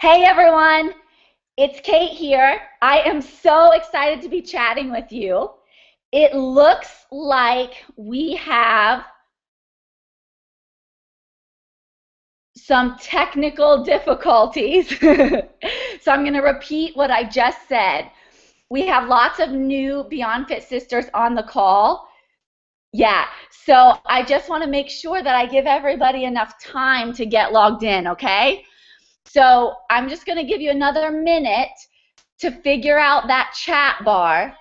Hey everyone, it's Kate here. I am so excited to be chatting with you. It looks like we have some technical difficulties. So I'm going to repeat what I just said. We have lots of new Beyond Fit sisters on the call. Yeah, so I just want to make sure that I give everybody enough time to get logged in, okay? So I'm just going to give you another minute to figure out that chat bar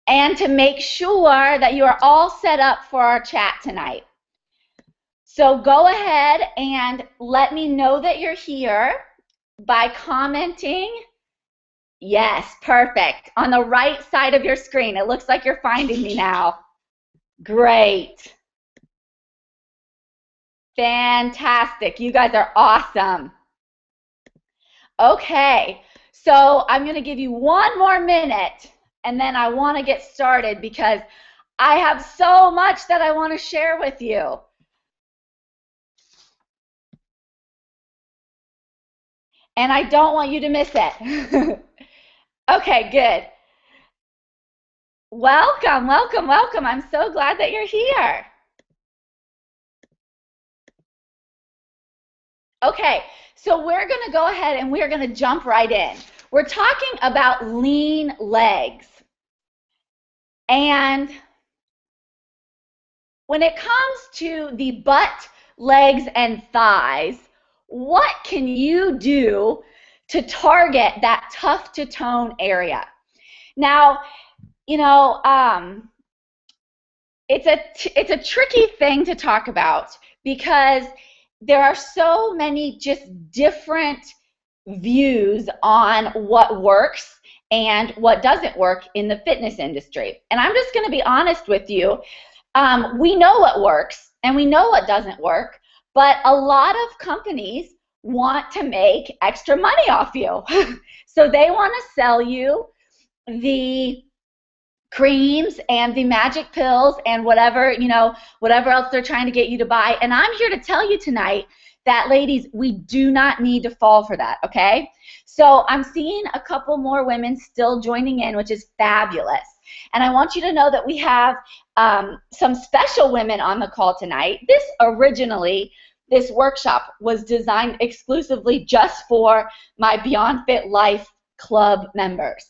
and to make sure that you are all set up for our chat tonight. So go ahead and let me know that you're here by commenting. Yes, perfect. On the right side of your screen. It looks like you're finding me now. Great. Fantastic. You guys are awesome. Okay, so I'm going to give you one more minute and then I want to get started because I have so much that I want to share with you. And I don't want you to miss it. Okay, good. Welcome, welcome, welcome. I'm so glad that you're here. Okay, so we're going to go ahead and we're going to jump right in. We're talking about lean legs. And when it comes to the butt, legs, and thighs, what can you do to target that tough to tone area? Now, you know, it's a tricky thing to talk about because there are so many just different views on what works and what doesn't work in the fitness industry. And I'm just going to be honest with you. We know what works and we know what doesn't work, but a lot of companies want to make extra money off you. So they want to sell you the creams and the magic pills and whatever, whatever else they're trying to get you to buy. And I'm here to tell you tonight that, ladies, we do not need to fall for that, okay? So I'm seeing a couple more women still joining in, which is fabulous. And I want you to know that we have some special women on the call tonight. This workshop was designed exclusively just for my Beyond Fit Life Club members.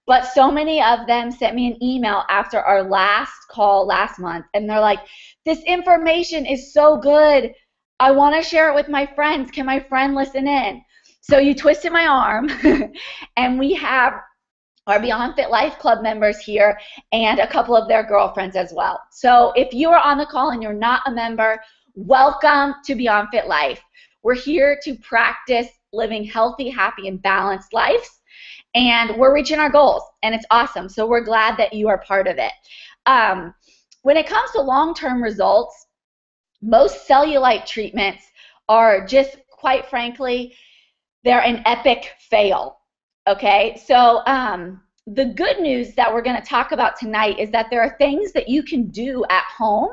But so many of them sent me an email after our last call last month, and they're like, this information is so good. I want to share it with my friends. Can my friend listen in? So you twisted my arm, and we have our Beyond Fit Life Club members here and a couple of their girlfriends as well. So if you are on the call and you're not a member, welcome to Beyond Fit Life. We're here to practice living healthy, happy, and balanced lives. And we're reaching our goals, and it's awesome. So we're glad that you are part of it. When it comes to long-term results, most cellulite treatments are just, quite frankly, they're an epic fail. Okay, so the good news that we're going to talk about tonight is that there are things that you can do at home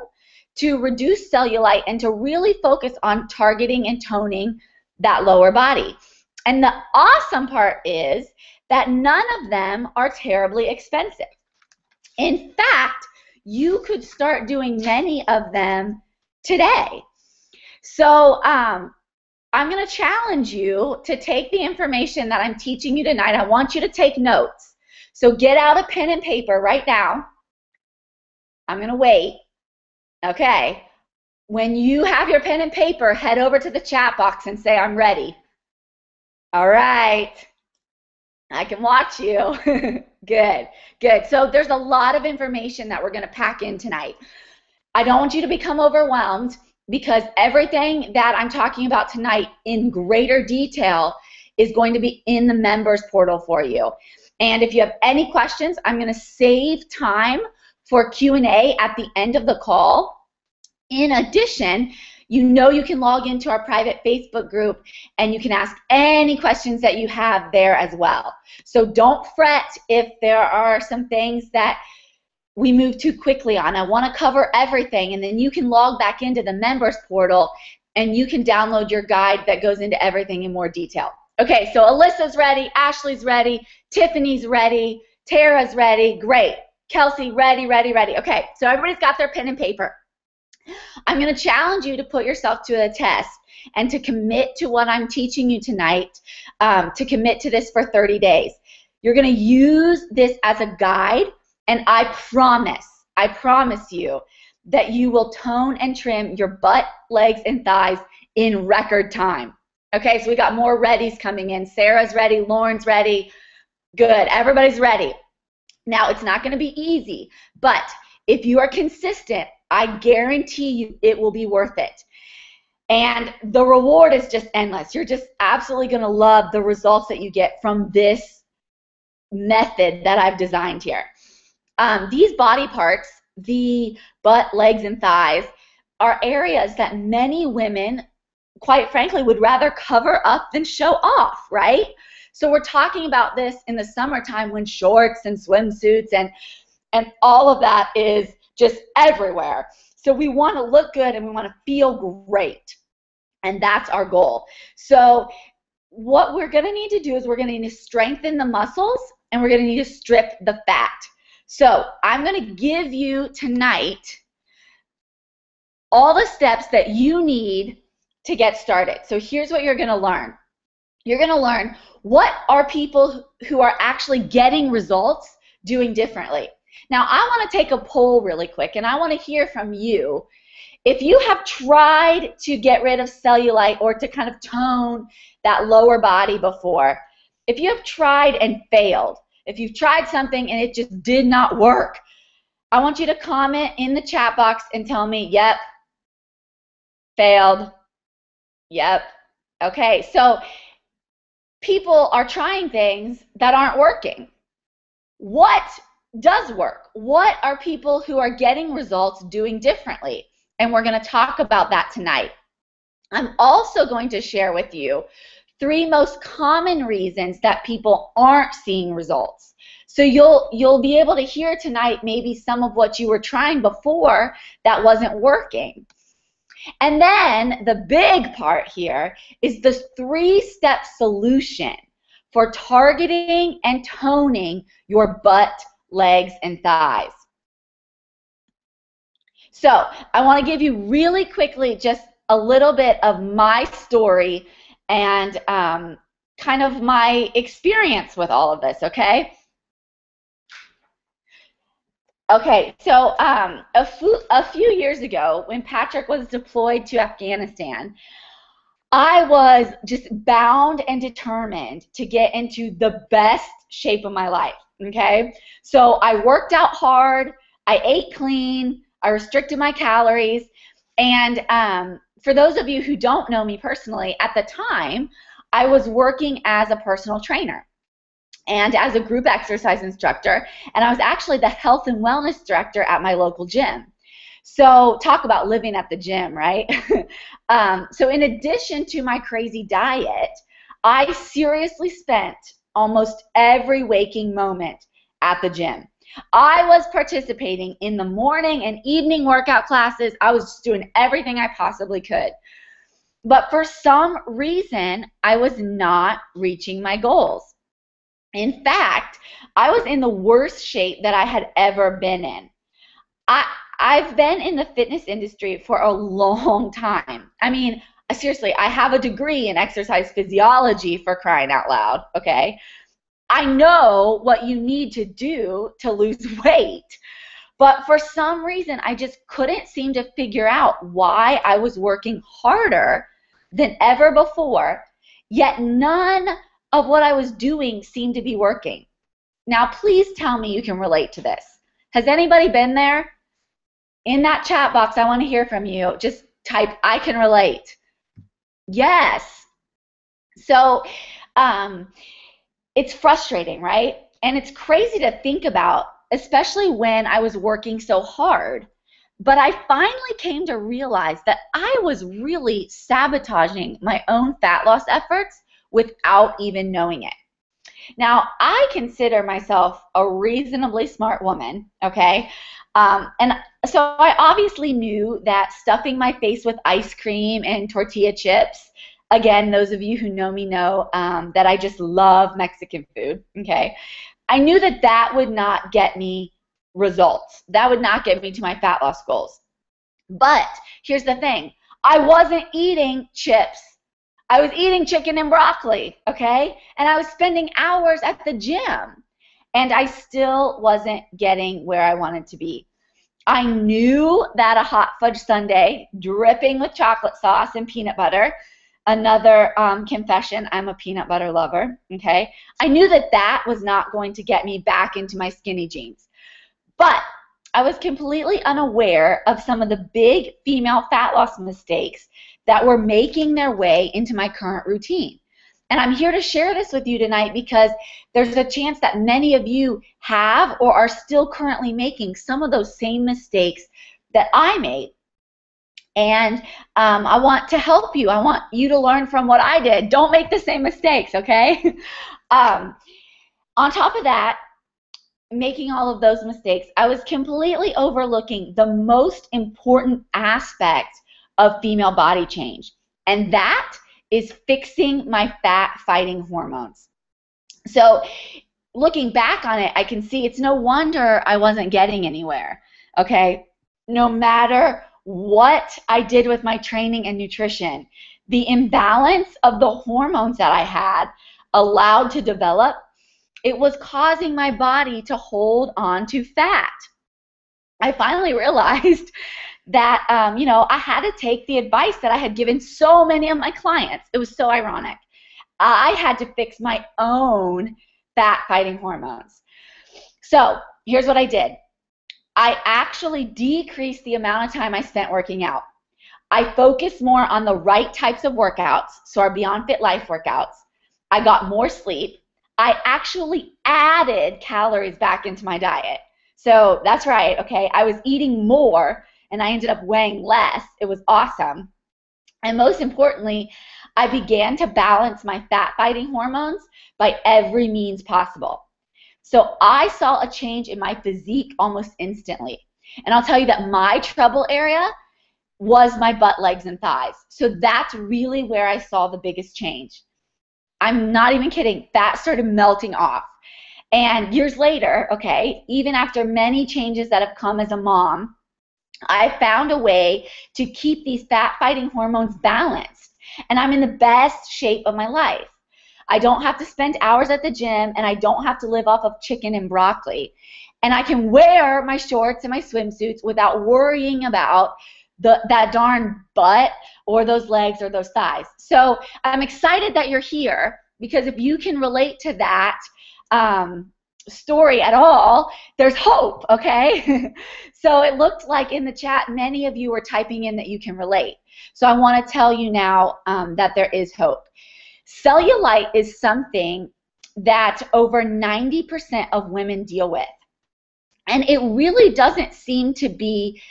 to reduce cellulite and to really focus on targeting and toning that lower body. And the awesome part is that none of them are terribly expensive. In fact, you could start doing many of them today. So I'm going to challenge you to take the information that I'm teaching you tonight. I want you to take notes. So get out a pen and paper right now. I'm going to wait. Okay. When you have your pen and paper, head over to the chat box and say, I'm ready. All right. I can watch you. Good, good. So there's a lot of information that we're going to pack in tonight. I don't want you to become overwhelmed because everything that I'm talking about tonight in greater detail is going to be in the members portal for you. And if you have any questions, I'm going to save time for Q&A at the end of the call. In addition, you can log into our private Facebook group and you can ask any questions that you have there as well. So don't fret if there are some things that we move too quickly on. I want to cover everything, and then you can log back into the members portal and you can download your guide that goes into everything in more detail. Okay, so Alyssa's ready, Ashley's ready, Tiffany's ready, Tara's ready, great. Kelsey, ready, ready, ready. Okay, so everybody's got their pen and paper. I'm going to challenge you to put yourself to a test and to commit to what I'm teaching you tonight, to commit to this for 30 days. You're going to use this as a guide, and I promise you that you will tone and trim your butt, legs, and thighs in record time. Okay, so we got more readies coming in. Sarah's ready, Lauren's ready. Good, everybody's ready. Now, it's not going to be easy, but if you are consistent, I guarantee you it will be worth it. And the reward is just endless. You're just absolutely going to love the results that you get from this method that I've designed here. These body parts, the butt, legs, and thighs, are areas that many women, quite frankly, would rather cover up than show off, right? So we're talking about this in the summertime when shorts and swimsuits and all of that is just everywhere. So we want to look good and we want to feel great. And that's our goal. So what we're going to need to do is we're going to need to strengthen the muscles and we're going to need to strip the fat. So I'm going to give you tonight all the steps that you need to get started. So here's what you're going to learn. You're going to learn what are people who are actually getting results doing differently. Now, I want to take a poll really quick, and I want to hear from you. If you have tried to get rid of cellulite or to kind of tone that lower body before, if you have tried and failed, if you've tried something and it just did not work, I want you to comment in the chat box and tell me, yep, failed, yep. Okay, so people are trying things that aren't working. What does work? What are people who are getting results doing differently? And we're going to talk about that tonight. I'm also going to share with you 3 most common reasons that people aren't seeing results. So you'll be able to hear tonight maybe some of what you were trying before that wasn't working. And then the big part here is the 3-step solution for targeting and toning your butt, legs, and thighs. So I want to give you really quickly just a little bit of my story and kind of my experience with all of this, okay? Okay, so a few years ago, when Patrick was deployed to Afghanistan, I was just bound and determined to get into the best shape of my life, okay? So I worked out hard, I ate clean, I restricted my calories, and for those of you who don't know me personally, at the time, I was working as a personal trainer and as a group exercise instructor, and I was actually the health and wellness director at my local gym. So talk about living at the gym, right? So in addition to my crazy diet, I seriously spent almost every waking moment at the gym. I was participating in the morning and evening workout classes. I was just doing everything I possibly could. But for some reason, I was not reaching my goals. In fact, I was in the worst shape that I had ever been in. I've been in the fitness industry for a long time. I mean, seriously, I have a degree in exercise physiology, for crying out loud, okay? I know what you need to do to lose weight. But for some reason, I just couldn't seem to figure out why I was working harder than ever before, yet none of what I was doing seemed to be working. Now, please tell me you can relate to this. Has anybody been there? In that chat box, I want to hear from you. Just type, I can relate. Yes. So it's frustrating, right? And it's crazy to think about, especially when I was working so hard. But I finally came to realize that I was really sabotaging my own fat loss efforts without even knowing it. Now, I consider myself a reasonably smart woman, okay? And so I obviously knew that stuffing my face with ice cream and tortilla chips, again, those of you who know me know that I just love Mexican food, okay? I knew that that would not get me results. That would not get me to my fat loss goals. But here's the thing. I wasn't eating chips. I was eating chicken and broccoli, okay? And I was spending hours at the gym. And I still wasn't getting where I wanted to be. I knew that a hot fudge sundae dripping with chocolate sauce and peanut butter, another confession, I'm a peanut butter lover, okay? I knew that that was not going to get me back into my skinny jeans. But I was completely unaware of some of the big female fat loss mistakes that were making their way into my current routine. And I'm here to share this with you tonight because there's a chance that many of you have or are still currently making some of those same mistakes that I made. And I want to help you. I want you to learn from what I did. Don't make the same mistakes, okay? On top of that, making all of those mistakes, I was completely overlooking the most important aspect of female body change, and that is fixing my fat-fighting hormones. So looking back on it, I can see it's no wonder I wasn't getting anywhere, okay? No matter what I did with my training and nutrition, the imbalance of the hormones that I had allowed to develop, it was causing my body to hold on to fat. I finally realized that, I had to take the advice that I had given so many of my clients. It was so ironic. I had to fix my own fat-fighting hormones. So here's what I did. I actually decreased the amount of time I spent working out. I focused more on the right types of workouts, so our BeyondFit'Life workouts. I got more sleep. I actually added calories back into my diet. So that's right, okay? I was eating more and I ended up weighing less. It was awesome. And most importantly, I began to balance my fat-fighting hormones by every means possible. So I saw a change in my physique almost instantly. And I'll tell you that my trouble area was my butt, legs, and thighs. So that's really where I saw the biggest change. I'm not even kidding. Fat started melting off. And years later, okay, even after many changes that have come as a mom, I found a way to keep these fat-fighting hormones balanced. And I'm in the best shape of my life. I don't have to spend hours at the gym, and I don't have to live off of chicken and broccoli. And I can wear my shorts and my swimsuits without worrying about that darn butt or those legs or those thighs. So I'm excited that you're here, because if you can relate to that story at all, there's hope, okay? So it looked like in the chat many of you were typing in that you can relate. So I want to tell you now that there is hope. Cellulite is something that over 90% of women deal with. And it really doesn't seem to be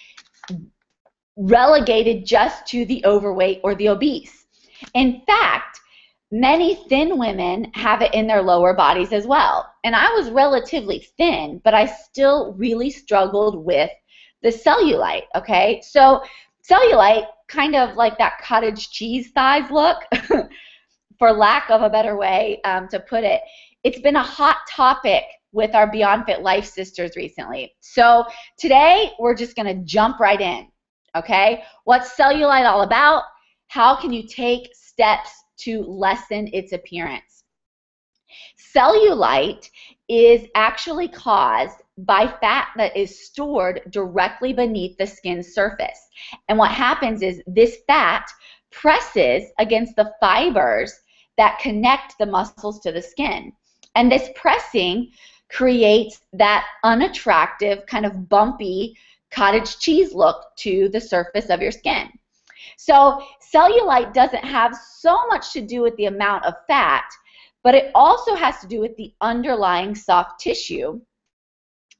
relegated just to the overweight or the obese. In fact, many thin women have it in their lower bodies as well. And I was relatively thin, but I still really struggled with the cellulite, okay? So cellulite, kind of like that cottage cheese thighs look, for lack of a better way to put it, it's been a hot topic with our BeyondFit'Life sisters recently. So today, we're just going to jump right in, okay? What's cellulite all about? How can you take steps to lessen its appearance? Cellulite is actually caused by fat that is stored directly beneath the skin's surface. And what happens is this fat presses against the fibers that connect the muscles to the skin. And this pressing creates that unattractive, kind of bumpy cottage cheese look to the surface of your skin. So cellulite doesn't have so much to do with the amount of fat, but it also has to do with the underlying soft tissue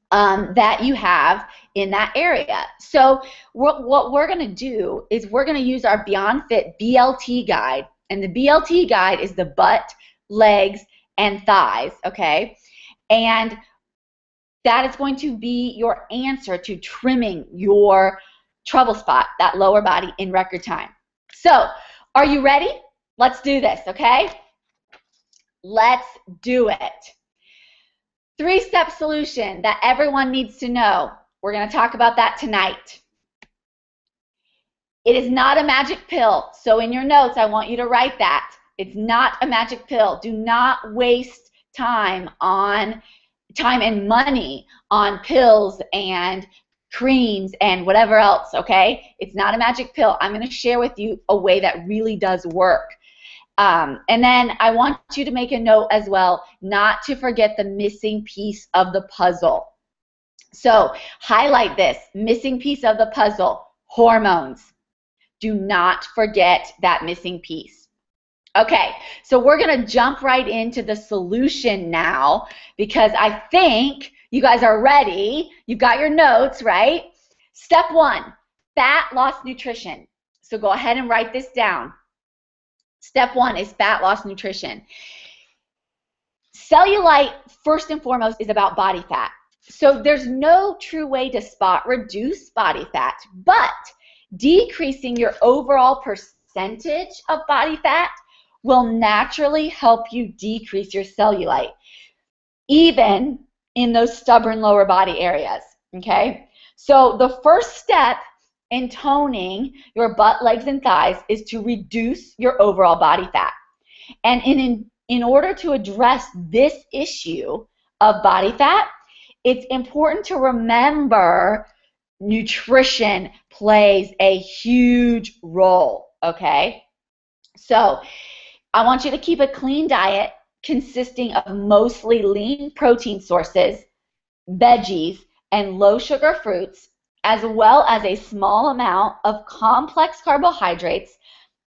that you have in that area. So what we're going to do is we're going to use our BeyondFit BLT guide. And the BLT guide is the butt, legs, and thighs, okay? And that is going to be your answer to trimming your trouble spot, that lower body, in record time. So, are you ready? Let's do this, okay? Let's do it. 3-step solution that everyone needs to know. We're going to talk about that tonight. It is not a magic pill. So in your notes, I want you to write that. It's not a magic pill. Do not waste time and money on pills and creams and whatever else, okay? It's not a magic pill. I'm going to share with you a way that really does work. And then I want you to make a note as well not to forget the missing piece of the puzzle. So highlight this, missing piece of the puzzle, hormones. Do not forget that missing piece. Okay, so we're going to jump right into the solution now because I think you guys are ready. You've got your notes, right? Step 1, fat loss nutrition. So go ahead and write this down. Step 1 is fat loss nutrition. Cellulite, first and foremost, is about body fat. So there's no true way to spot reduce body fat, but decreasing your overall percentage of body fat will naturally help you decrease your cellulite, even in those stubborn lower body areas, okay? So the first step in toning your butt, legs, and thighs is to reduce your overall body fat. And in order to address this issue of body fat, it's important to remember nutrition plays a huge role, okay? So I want you to keep a clean diet consisting of mostly lean protein sources, veggies, and low sugar fruits, as well as a small amount of complex carbohydrates,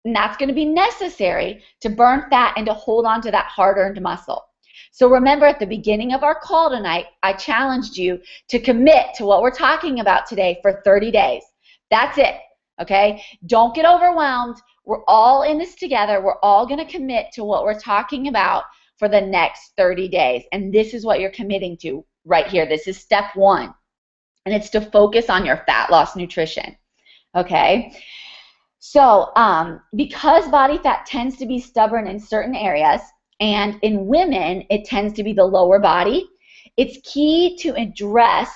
and that's going to be necessary to burn fat and to hold on to that hard-earned muscle. So remember, at the beginning of our call tonight, I challenged you to commit to what we're talking about today for 30 days. That's it, okay? Don't get overwhelmed. We're all in this together. We're all going to commit to what we're talking about for the next 30 days. And this is what you're committing to right here. This is step 1. And it's to focus on your fat loss nutrition, okay? So because body fat tends to be stubborn in certain areas, and in women, it tends to be the lower body, it's key to address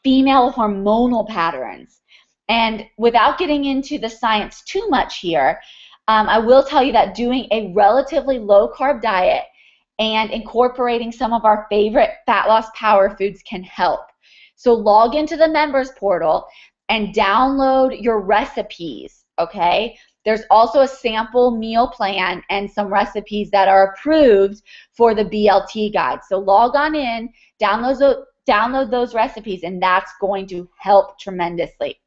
female hormonal patterns. And without getting into the science too much here, I will tell you that doing a relatively low-carb diet and incorporating some of our favorite fat loss power foods can help. So log into the members portal and download your recipes, okay? There's also a sample meal plan and some recipes that are approved for the BLT guide. So log on in, download those recipes, and that's going to help tremendously.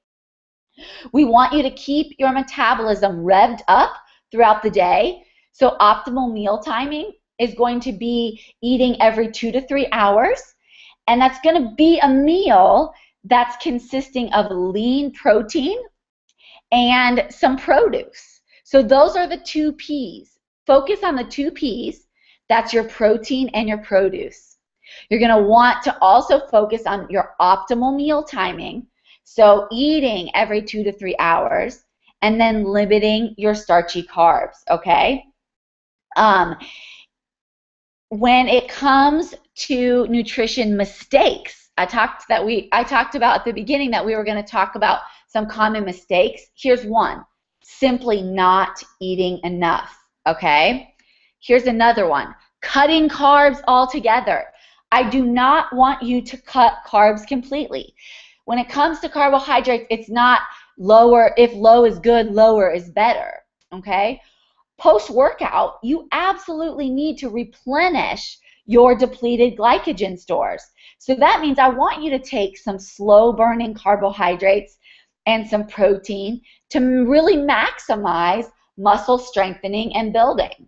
We want you to keep your metabolism revved up throughout the day. So optimal meal timing is going to be eating every 2 to 3 hours. And that's going to be a meal that's consisting of lean protein and some produce. So those are the 2 P's. Focus on the 2 P's. That's your protein and your produce. You're going to want to also focus on your optimal meal timing. So eating every 2 to 3 hours and then limiting your starchy carbs, okay? When it comes to nutrition mistakes, I talked about at the beginning that we were going to talk about some common mistakes. Here's one: simply not eating enough, okay? Here's another one: cutting carbs altogether. I do not want you to cut carbs completely. When it comes to carbohydrates, it's not lower. If low is good, lower is better, okay? Post-workout, you absolutely need to replenish your depleted glycogen stores. So that means I want you to take some slow-burning carbohydrates and some protein to really maximize muscle strengthening and building.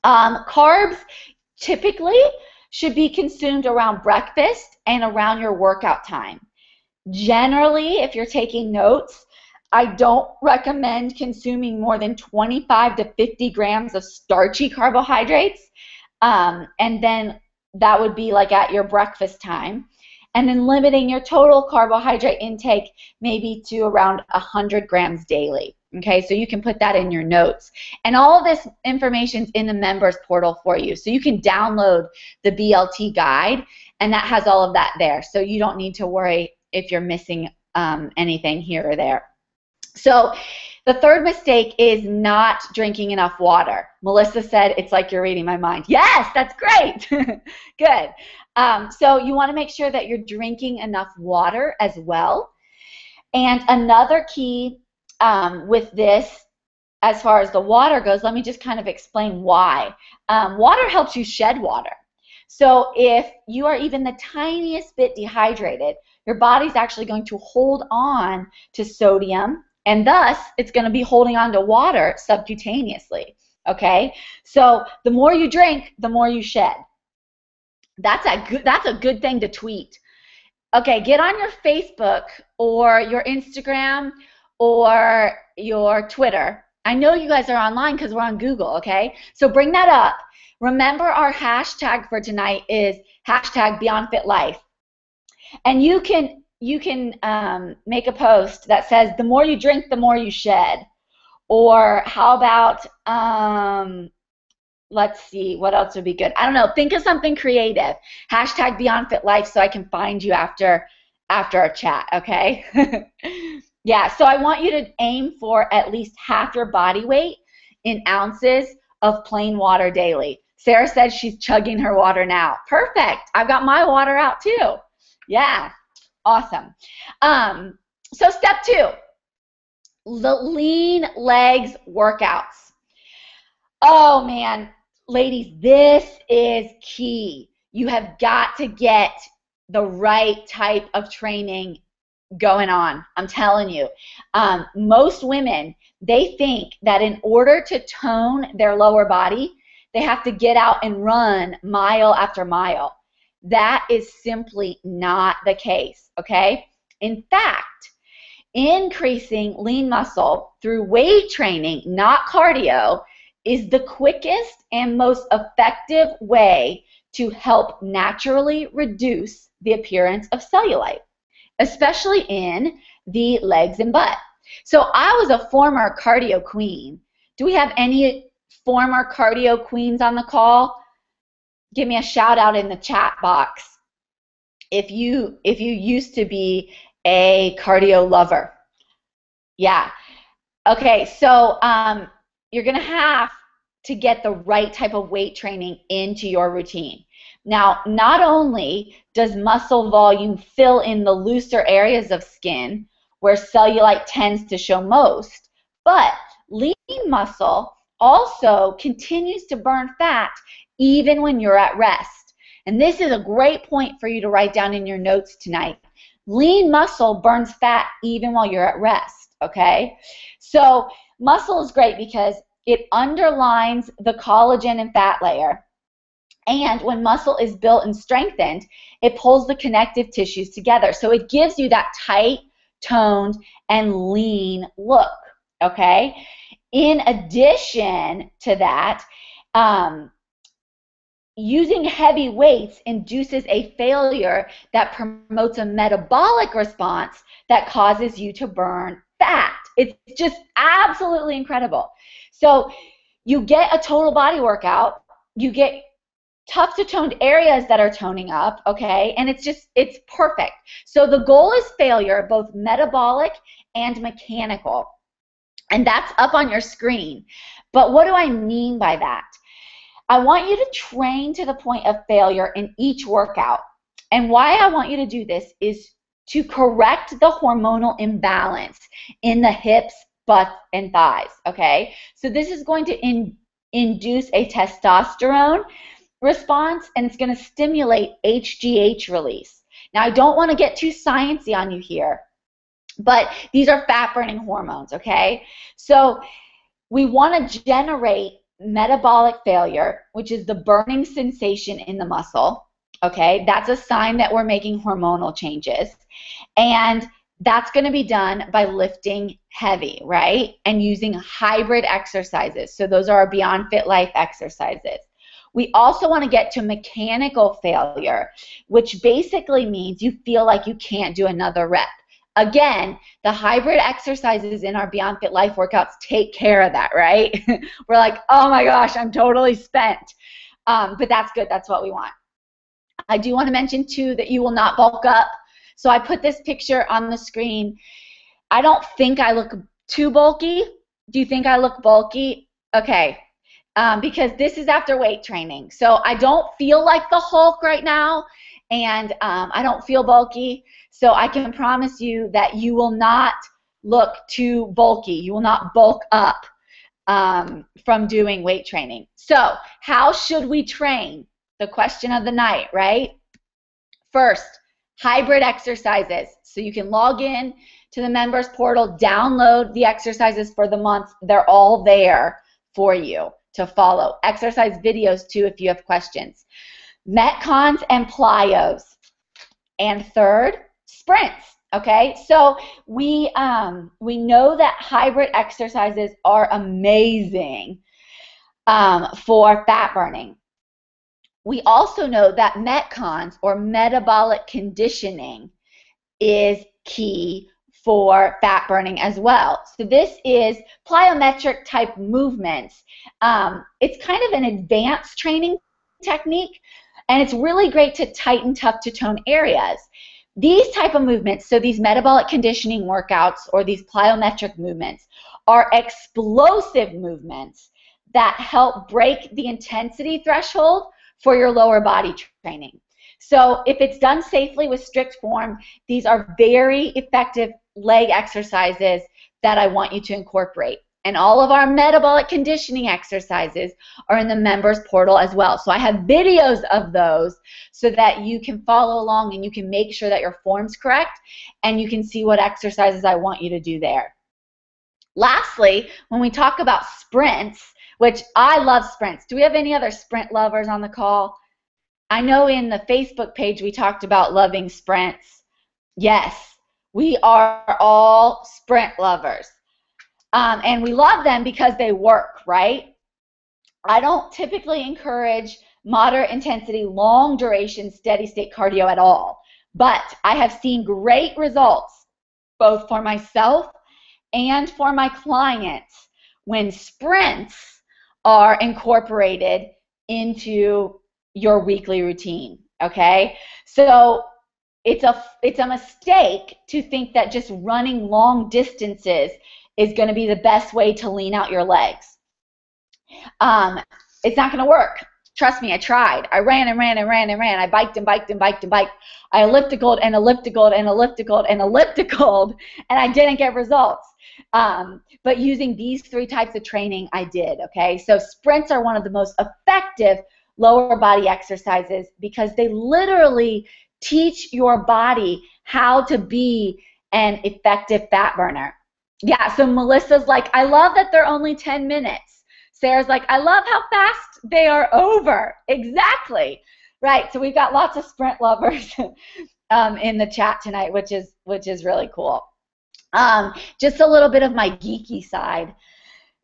Carbs typically should be consumed around breakfast and around your workout time. Generally, if you're taking notes, I don't recommend consuming more than 25 to 50 grams of starchy carbohydrates and then that would be like at your breakfast time. And then limiting your total carbohydrate intake maybe to around 100 grams daily. Okay, so you can put that in your notes. And all of this information's in the members portal for you. So you can download the BLT guide, and that has all of that there. So you don't need to worry if you're missing anything here or there. So the third mistake is not drinking enough water. Melissa said, it's like you're reading my mind. Yes, that's great. Good. So you want to make sure that you're drinking enough water as well. And another key with this, as far as the water goes, let me just kind of explain why. Water helps you shed water. So if you are even the tiniest bit dehydrated, your body's actually going to hold on to sodium, and thus it's going to be holding on to water subcutaneously. Okay? So the more you drink, the more you shed. That's a good thing to tweet. Okay, get on your Facebook or your Instagram or your Twitter. I know you guys are online because we're on Google, okay? So bring that up. Remember, our hashtag for tonight is hashtag BeyondFitLife. And you can make a post that says, the more you drink, the more you shed. Or how about, let's see, what else would be good? I don't know. Think of something creative. Hashtag BeyondFitLife so I can find you after our chat, okay? Yeah, so I want you to aim for at least half your body weight in ounces of plain water daily. Sarah said she's chugging her water now. Perfect. I've got my water out too. Yeah, awesome. So step 2, the lean legs workouts. Oh man, ladies, this is key. You have got to get the right type of training going on. I'm telling you. Most women, they think that in order to tone their lower body, they have to get out and run mile after mile. That is simply not the case, okay? In fact, increasing lean muscle through weight training, not cardio, is the quickest and most effective way to help naturally reduce the appearance of cellulite, especially in the legs and butt. So I was a former cardio queen. Do we have any former cardio queens on the call? Give me a shout out in the chat box if you used to be a cardio lover. Yeah. Okay, so you're going to have to get the right type of weight training into your routine. Now, not only does muscle volume fill in the looser areas of skin where cellulite tends to show most, but lean muscle also continues to burn fat even when you're at rest. And this is a great point for you to write down in your notes tonight. Lean muscle burns fat even while you're at rest, okay? So muscle is great because it underlines the collagen and fat layer. And when muscle is built and strengthened, it pulls the connective tissues together. So it gives you that tight, toned, and lean look, okay? In addition to that, using heavy weights induces a failure that promotes a metabolic response that causes you to burn fat. It's just absolutely incredible. So you get a total body workout, you get tough to toned areas that are toning up, okay, and it's perfect. So the goal is failure, both metabolic and mechanical, and that's up on your screen. But what do I mean by that? I want you to train to the point of failure in each workout, and why I want you to do this is to correct the hormonal imbalance in the hips, butts, and thighs, okay? So this is going to induce a testosterone response, and it's going to stimulate HGH release. Now, I don't want to get too sciencey on you here, but these are fat-burning hormones, okay? So we want to generate metabolic failure, which is the burning sensation in the muscle, okay? That's a sign that we're making hormonal changes, and that's going to be done by lifting heavy, right? And using hybrid exercises. So those are our Beyond Fit Life exercises. We also want to get to mechanical failure, which basically means you feel like you can't do another rep. Again, the hybrid exercises in our Beyond Fit Life workouts take care of that, right? We're like, oh my gosh, I'm totally spent. But that's good. That's what we want. I do want to mention, too, that you will not bulk up. So I put this picture on the screen. I don't think I look too bulky. Do you think I look bulky? Okay. Because this is after weight training. So I don't feel like the Hulk right now, and I don't feel bulky. So I can promise you that you will not look too bulky. You will not bulk up from doing weight training. So how should we train? The question of the night, right? First, hybrid exercises. So you can log in to the members portal, download the exercises for the month. They're all there for you to follow. Exercise videos too if you have questions. Metcons and plyos. And third, sprints. Okay, so we know that hybrid exercises are amazing for fat burning. We also know that metcons, or metabolic conditioning, is key for fat burning as well. So this is plyometric type movements. It's kind of an advanced training technique, and it's really great to tighten tough to tone areas. These type of movements, so these metabolic conditioning workouts or these plyometric movements, are explosive movements that help break the intensity threshold for your lower body training. So if it's done safely with strict form, these are very effective leg exercises that I want you to incorporate. And all of our metabolic conditioning exercises are in the members portal as well. So I have videos of those so that you can follow along and you can make sure that your form's correct and you can see what exercises I want you to do there. Lastly, when we talk about sprints, which I love sprints. Do we have any other sprint lovers on the call? I know in the Facebook page we talked about loving sprints. Yes, we are all sprint lovers. And we love them because they work, right? I don't typically encourage moderate intensity, long duration, steady state cardio at all. But I have seen great results both for myself and for my clients when sprints are incorporated into your weekly routine, okay? So it's a mistake to think that just running long distances is going to be the best way to lean out your legs. It's not going to work. Trust me, I tried. I ran and ran and ran and ran. I biked and biked and biked and biked. I ellipticaled and ellipticaled and ellipticaled and ellipticaled, and I didn't get results. But using these three types of training, I did, okay? So sprints are one of the most effective lower body exercises because they literally teach your body how to be an effective fat burner. Yeah, so Melissa's like, I love that they're only 10 minutes. Sarah's like, I love how fast they are over. Exactly. Right, so we've got lots of sprint lovers in the chat tonight, which is really cool. Just a little bit of my geeky side.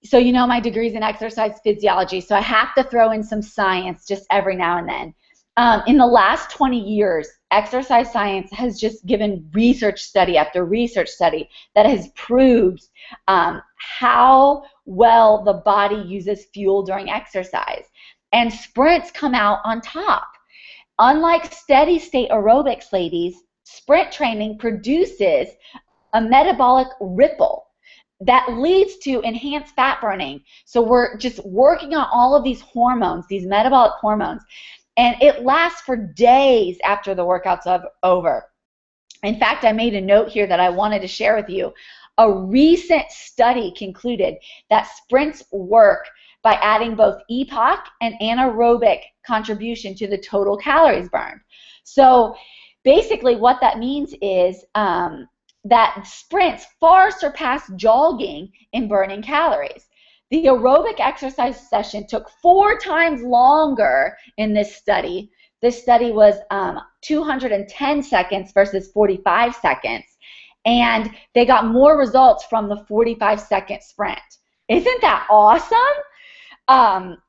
So you know my degree's in exercise physiology, so I have to throw in some science just every now and then. In the last 20 years, exercise science has just given research study after research study that has proved how well the body uses fuel during exercise. And sprints come out on top. Unlike steady state aerobics, ladies, sprint training produces a metabolic ripple that leads to enhanced fat burning. So we're just working on all of these hormones, these metabolic hormones. And it lasts for days after the workout's over. In fact, I made a note here that I wanted to share with you. A recent study concluded that sprints work by adding both EPOC and anaerobic contribution to the total calories burned. So basically what that means is that sprints far surpass jogging in burning calories. The aerobic exercise session took 4 times longer in this study. This study was 210 seconds versus 45 seconds. And they got more results from the 45-second sprint. Isn't that awesome?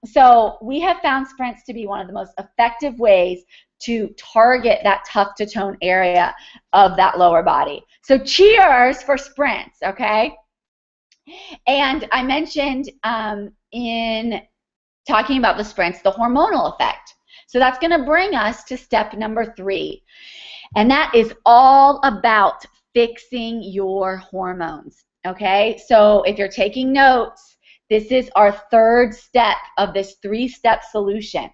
So we have found sprints to be one of the most effective ways to target that tuck to tone area of that lower body. So cheers for sprints, okay? And I mentioned in talking about the sprints, the hormonal effect. So that's going to bring us to step number 3. And that is all about fixing your hormones, okay? So if you're taking notes, this is our 3rd step of this 3-step solution.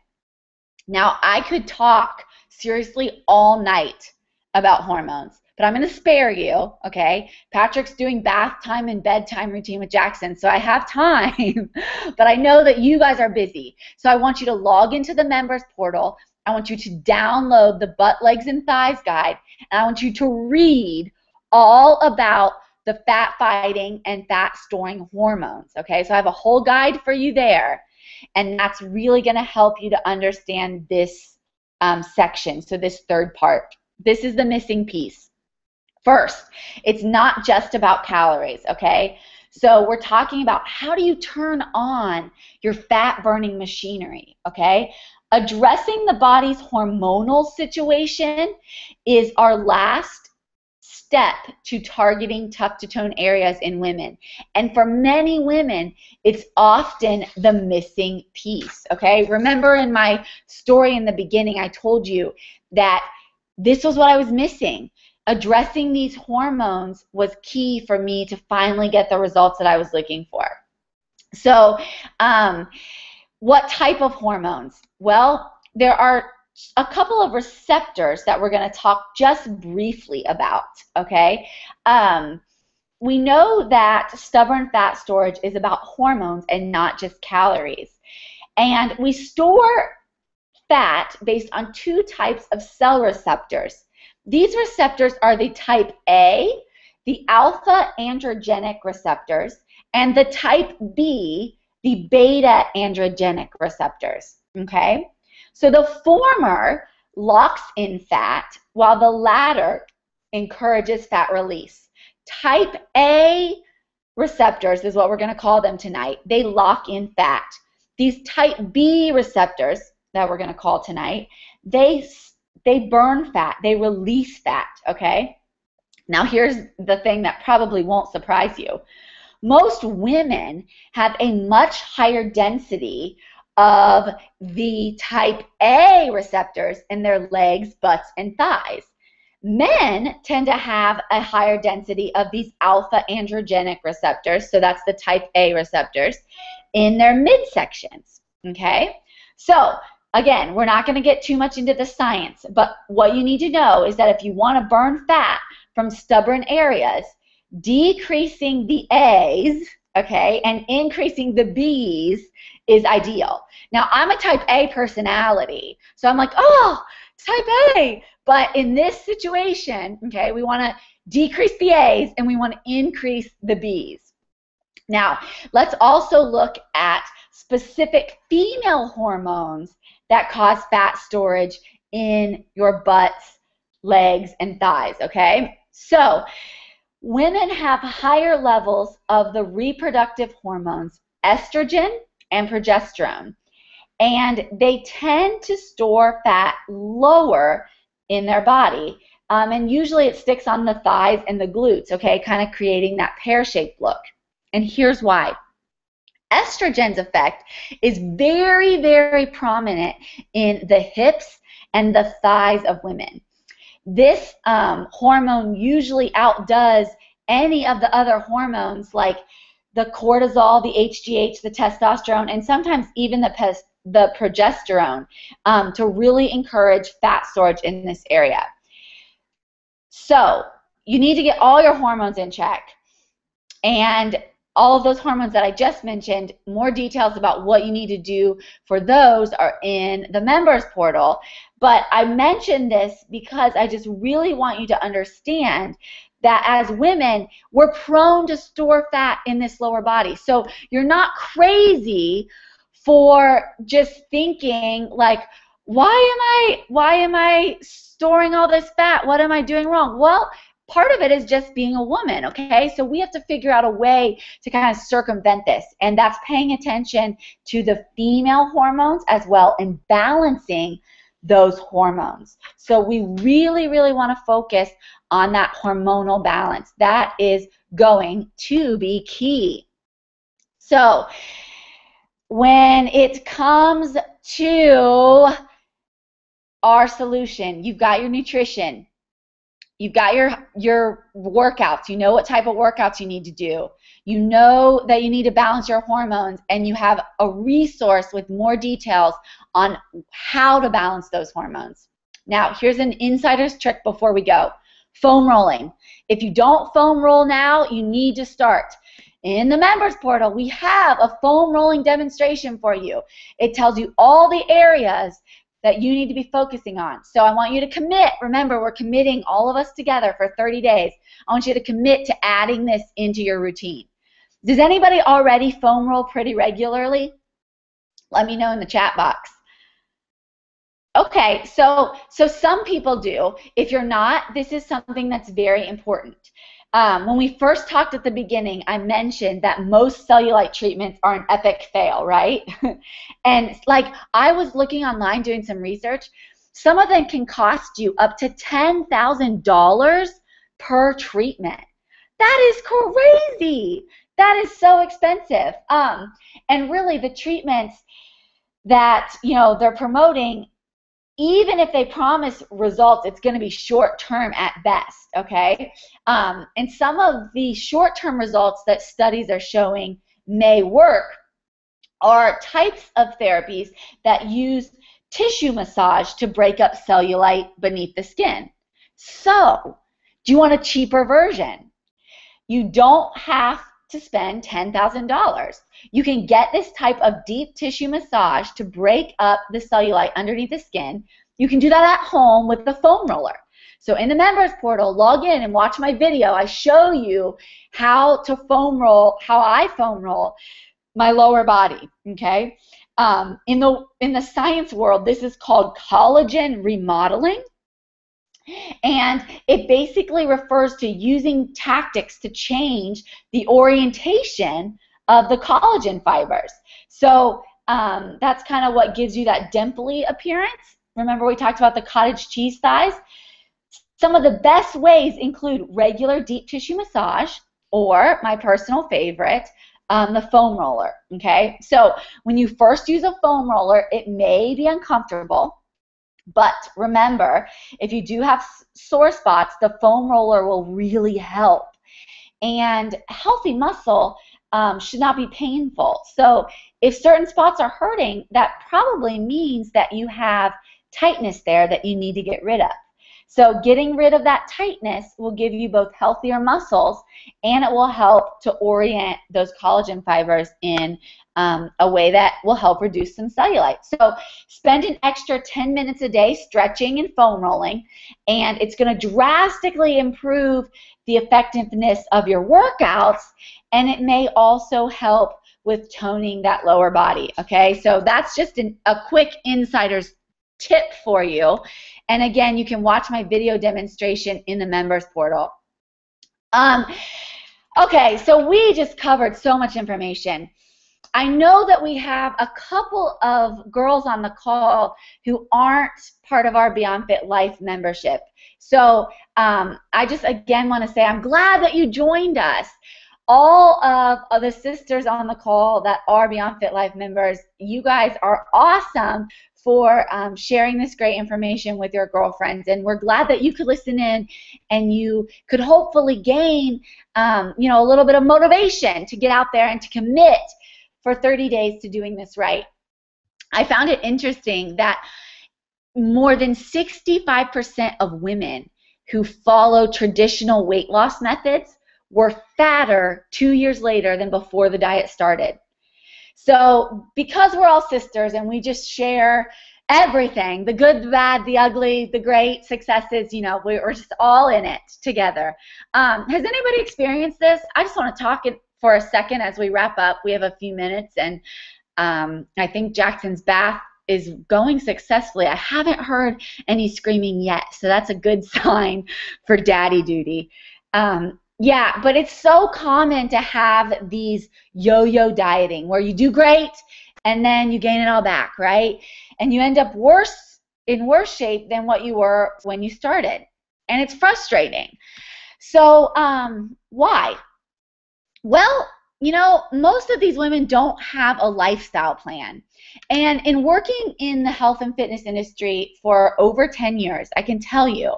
Now, I could talk seriously all night about hormones, but I'm going to spare you, okay? Patrick's doing bath time and bedtime routine with Jackson, so I have time, but I know that you guys are busy. So I want you to log into the members portal. I want you to download the Butt, Legs, and Thighs guide, and I want you to read all about the fat fighting and fat storing hormones, okay? So I have a whole guide for you there, and that's really going to help you to understand this section, so this 3rd part. This is the missing piece. First, it's not just about calories, okay? So we're talking about how do you turn on your fat-burning machinery, okay? Addressing the body's hormonal situation is our last step to targeting tuck-to-tone areas in women. And for many women, it's often the missing piece, okay? Remember in my story in the beginning, I told you that this was what I was missing. Addressing these hormones was key for me to finally get the results that I was looking for. So, what type of hormones? Well, there are a couple of receptors that we're going to talk just briefly about, okay? We know that stubborn fat storage is about hormones and not just calories. And we store fat based on 2 types of cell receptors. These receptors are the type A, the alpha androgenic receptors, and the type B, the beta androgenic receptors, okay? So the former locks in fat, while the latter encourages fat release. Type A receptors is what we're going to call them tonight. They lock in fat. These type B receptors that we're going to call tonight, they burn fat. They release fat, okay? Now here's the thing that probably won't surprise you. Most women have a much higher density of the type A receptors in their legs, butts, and thighs. Men tend to have a higher density of these alpha androgenic receptors, so that's the type A receptors, in their midsections, okay? So, again, we're not going to get too much into the science, but what you need to know is that if you want to burn fat from stubborn areas, decreasing the A's, okay, and increasing the B's is ideal. Now, I'm a type A personality, so I'm like, oh, type A. But in this situation, okay, we want to decrease the A's and we want to increase the B's. Now, let's also look at specific female hormones that cause fat storage in your butts, legs, and thighs, okay? So, women have higher levels of the reproductive hormones estrogen and progesterone, and they tend to store fat lower in their body, and usually it sticks on the thighs and the glutes, okay, kind of creating that pear-shaped look. And here's why. Estrogen's effect is very, very prominent in the hips and the thighs of women. This hormone usually outdoes any of the other hormones like the cortisol, the HGH, the testosterone, and sometimes even the progesterone to really encourage fat storage in this area. So you need to get all your hormones in check. And all of those hormones that I just mentioned, more details about what you need to do for those are in the members portal. But I mentioned this because I just really want you to understand that as women, we're prone to store fat in this lower body. So you're not crazy for just thinking like, why am I storing all this fat? What am I doing wrong? Well, part of it is just being a woman, okay? So we have to figure out a way to kind of circumvent this, and that's paying attention to the female hormones as well and balancing those hormones. So we really, really want to focus on that hormonal balance. That is going to be key. So when it comes to our solution, you've got your nutrition, you've got your workouts, you know what type of workouts you need to do, you know that you need to balance your hormones, and you have a resource with more details on how to balance those hormones. Now, here's an insider's trick before we go. Foam rolling. If you don't foam roll now, you need to start. In the members portal, we have a foam rolling demonstration for you. It tells you all the areas that you need to be focusing on. So I want you to commit. Remember, we're committing all of us together for 30 days. I want you to commit to adding this into your routine. Does anybody already foam roll pretty regularly? Let me know in the chat box. Okay, so some people do. If you're not, this is something that's very important. When we first talked at the beginning, I mentioned that most cellulite treatments are an epic fail, right? And like, I was looking online doing some research. Some of them can cost you up to $10,000 per treatment. That is crazy. That is so expensive. And really, the treatments that they're promoting, even if they promise results, it's going to be short-term at best, okay? And some of the short-term results that studies are showing may work are types of therapies that use tissue massage to break up cellulite beneath the skin. So, do you want a cheaper version? You don't have to spend $10,000. You can get this type of deep tissue massage to break up the cellulite underneath the skin. You can do that at home with the foam roller. So in the members portal, log in and watch my video. I show you how to foam roll, how I foam roll my lower body, okay? In the science world, this is called collagen remodeling. And it basically refers to using tactics to change the orientation of the collagen fibers. So that's kind of what gives you that dimply appearance. Remember we talked about the cottage cheese thighs? Some of the best ways include regular deep tissue massage, or my personal favorite, the foam roller, okay? So when you first use a foam roller, it may be uncomfortable. But remember, if you do have sore spots, the foam roller will really help. And healthy muscle should not be painful. So if certain spots are hurting, that probably means that you have tightness there that you need to get rid of. So getting rid of that tightness will give you both healthier muscles, and it will help to orient those collagen fibers in a way that will help reduce some cellulite. So spend an extra 10 minutes a day stretching and foam rolling, and it's going to drastically improve the effectiveness of your workouts, and it may also help with toning that lower body, okay? So that's just a quick insider's tip for you. And again, you can watch my video demonstration in the members portal. Okay, so we just covered so much information. I know that we have a couple of girls on the call who aren't part of our BeyondFit'Life membership. So I just again want to say I'm glad that you joined us. All of the sisters on the call that are BeyondFit'Life members, you guys are awesome for sharing this great information with your girlfriends, and we're glad that you could listen in and you could hopefully gain a little bit of motivation to get out there and to commit for 30 days to doing this right. I found it interesting that more than 65% of women who follow traditional weight loss methods were fatter 2 years later than before the diet started. So because we're all sisters and we just share everything, the good, the bad, the ugly, the great successes, we're just all in it together. Has anybody experienced this? I just want to talk for a second as we wrap up. We have a few minutes, and I think Jackson's bath is going successfully. I haven't heard any screaming yet, so that's a good sign for daddy duty. Yeah, but it's so common to have these yo-yo dieting where you do great and then you gain it all back, right? And you end up in worse shape than what you were when you started. And it's frustrating. So why? Well, you know, most of these women don't have a lifestyle plan. And in working in the health and fitness industry for over 10 years, I can tell you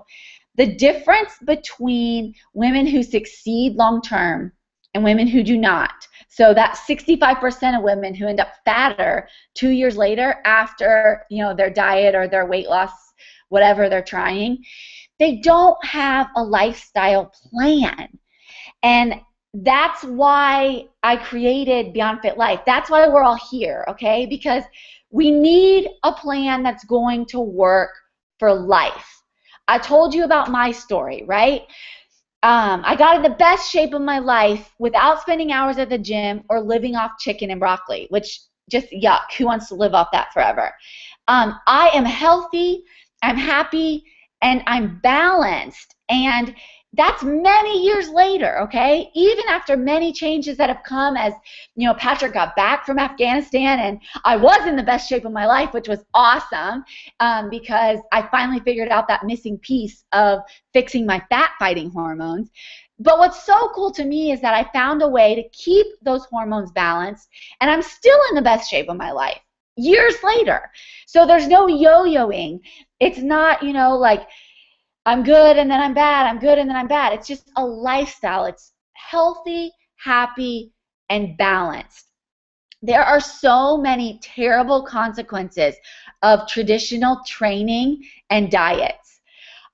the difference between women who succeed long term and women who do not. So that's 65% of women who end up fatter 2 years later after, you know, their diet or their weight loss, whatever they're trying. They don't have a lifestyle plan. And that's why I created Beyond Fit Life. That's why we're all here, okay? Because we need a plan that's going to work for life. I told you about my story, right? I got in the best shape of my life without spending hours at the gym or living off chicken and broccoli, which just yuck. Who wants to live off that forever? I am healthy, I'm happy, and I'm balanced. And that's many years later, okay? Even after many changes that have come as, you know, Patrick got back from Afghanistan and I was in the best shape of my life, which was awesome because I finally figured out that missing piece of fixing my fat-fighting hormones. But what's so cool to me is that I found a way to keep those hormones balanced and I'm still in the best shape of my life years later. So there's no yo-yoing. It's not, you know, like, I'm good and then I'm bad, I'm good and then I'm bad. It's just a lifestyle. It's healthy, happy, and balanced. There are so many terrible consequences of traditional training and diets.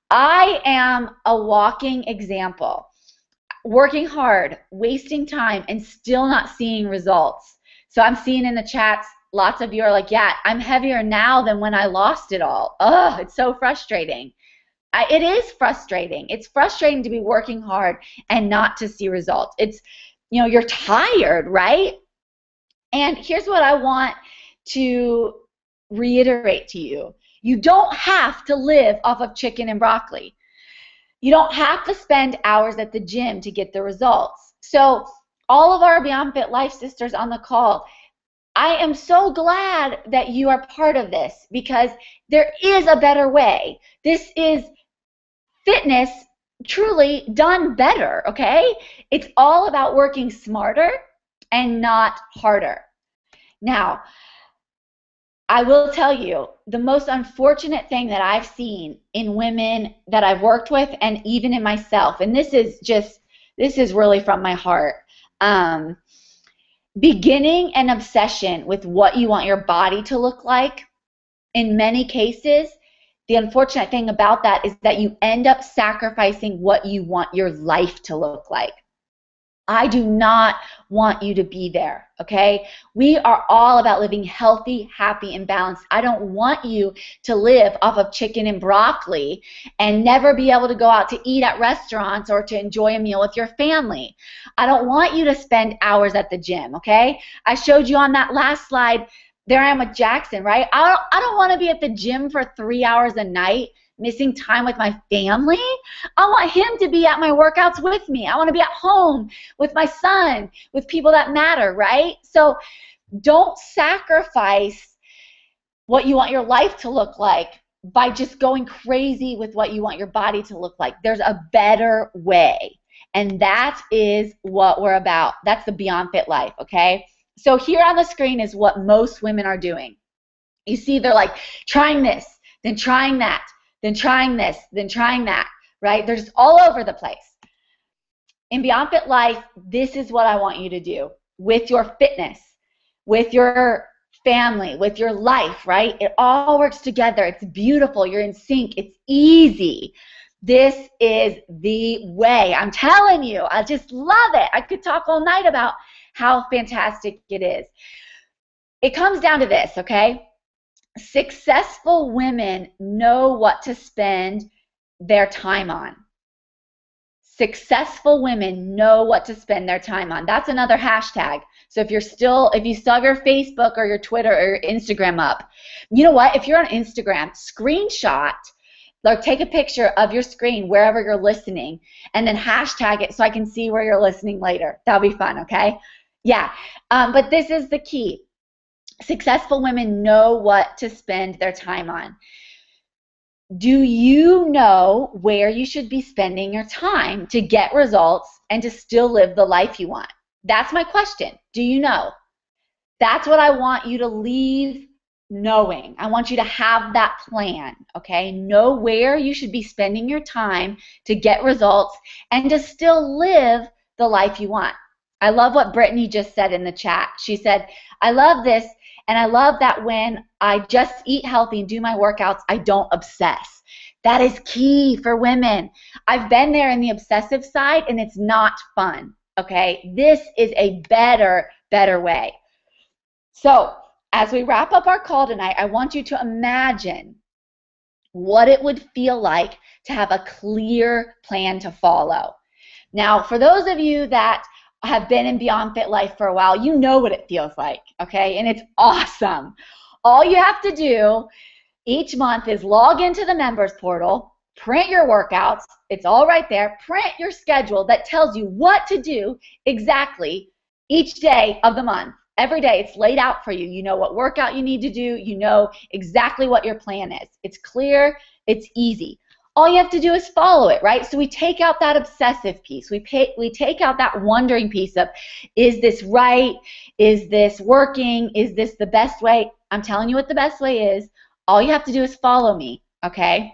I am a walking example. Working hard, wasting time, and still not seeing results. So I'm seeing in the chats, lots of you are like, yeah, I'm heavier now than when I lost it all. Ugh, it's so frustrating. It is frustrating. It's frustrating to be working hard and not to see results. It's, you know, you're tired, right? And here's what I want to reiterate to you. You don't have to live off of chicken and broccoli. You don't have to spend hours at the gym to get the results. So all of our Beyond Fit Life sisters on the call, I am so glad that you are part of this because there is a better way. This is fitness truly done better, okay? It's all about working smarter and not harder. Now, I will tell you, the most unfortunate thing that I've seen in women that I've worked with and even in myself, and this is really from my heart, beginning an obsession with what you want your body to look like, in many cases, the unfortunate thing about that is that you end up sacrificing what you want your life to look like. I do not want you to be there, okay? We are all about living healthy, happy, and balanced. I don't want you to live off of chicken and broccoli and never be able to go out to eat at restaurants or to enjoy a meal with your family. I don't want you to spend hours at the gym, okay? I showed you on that last slide, there I am with Jackson, right? I don't want to be at the gym for 3 hours a night missing time with my family. I want him to be at my workouts with me. I want to be at home with my son, with people that matter, right? So don't sacrifice what you want your life to look like by just going crazy with what you want your body to look like. There's a better way, and that is what we're about. That's the Beyond Fit life, okay? So here on the screen is what most women are doing. You see they're like trying this, then trying that, then trying this, then trying that, right? They're just all over the place. In Beyond Fit Life, this is what I want you to do with your fitness, with your family, with your life, right? It all works together. It's beautiful. You're in sync. It's easy. This is the way. I'm telling you, I just love it. I could talk all night about how fantastic it is. It comes down to this, okay? Successful women know what to spend their time on. Successful women know what to spend their time on. That's another hashtag. So if you still have your Facebook or your Twitter or your Instagram up, you know what? If you're on Instagram, screenshot, like take a picture of your screen wherever you're listening, and then hashtag it so I can see where you're listening later. That'll be fun, okay? Yeah, but this is the key. Successful women know what to spend their time on. Do you know where you should be spending your time to get results and to still live the life you want? That's my question. Do you know? That's what I want you to leave knowing. I want you to have that plan, okay? Know where you should be spending your time to get results and to still live the life you want. I love what Brittany just said in the chat. She said, I love this, and I love that when I just eat healthy and do my workouts, I don't obsess. That is key for women. I've been there in the obsessive side, and it's not fun, okay? This is a better way. So as we wrap up our call tonight, I want you to imagine what it would feel like to have a clear plan to follow. Now, for those of you that have been in Beyond Fit Life for a while, you know what it feels like, okay? And it's awesome. All you have to do each month is log into the members portal, print your workouts, it's all right there, print your schedule that tells you what to do exactly each day of the month. Every day it's laid out for you. You know what workout you need to do. You know exactly what your plan is. It's clear. It's easy. All you have to do is follow it, right? So we take out that obsessive piece. We take out that wondering piece of, is this right? Is this working? Is this the best way? I'm telling you what the best way is. All you have to do is follow me, okay?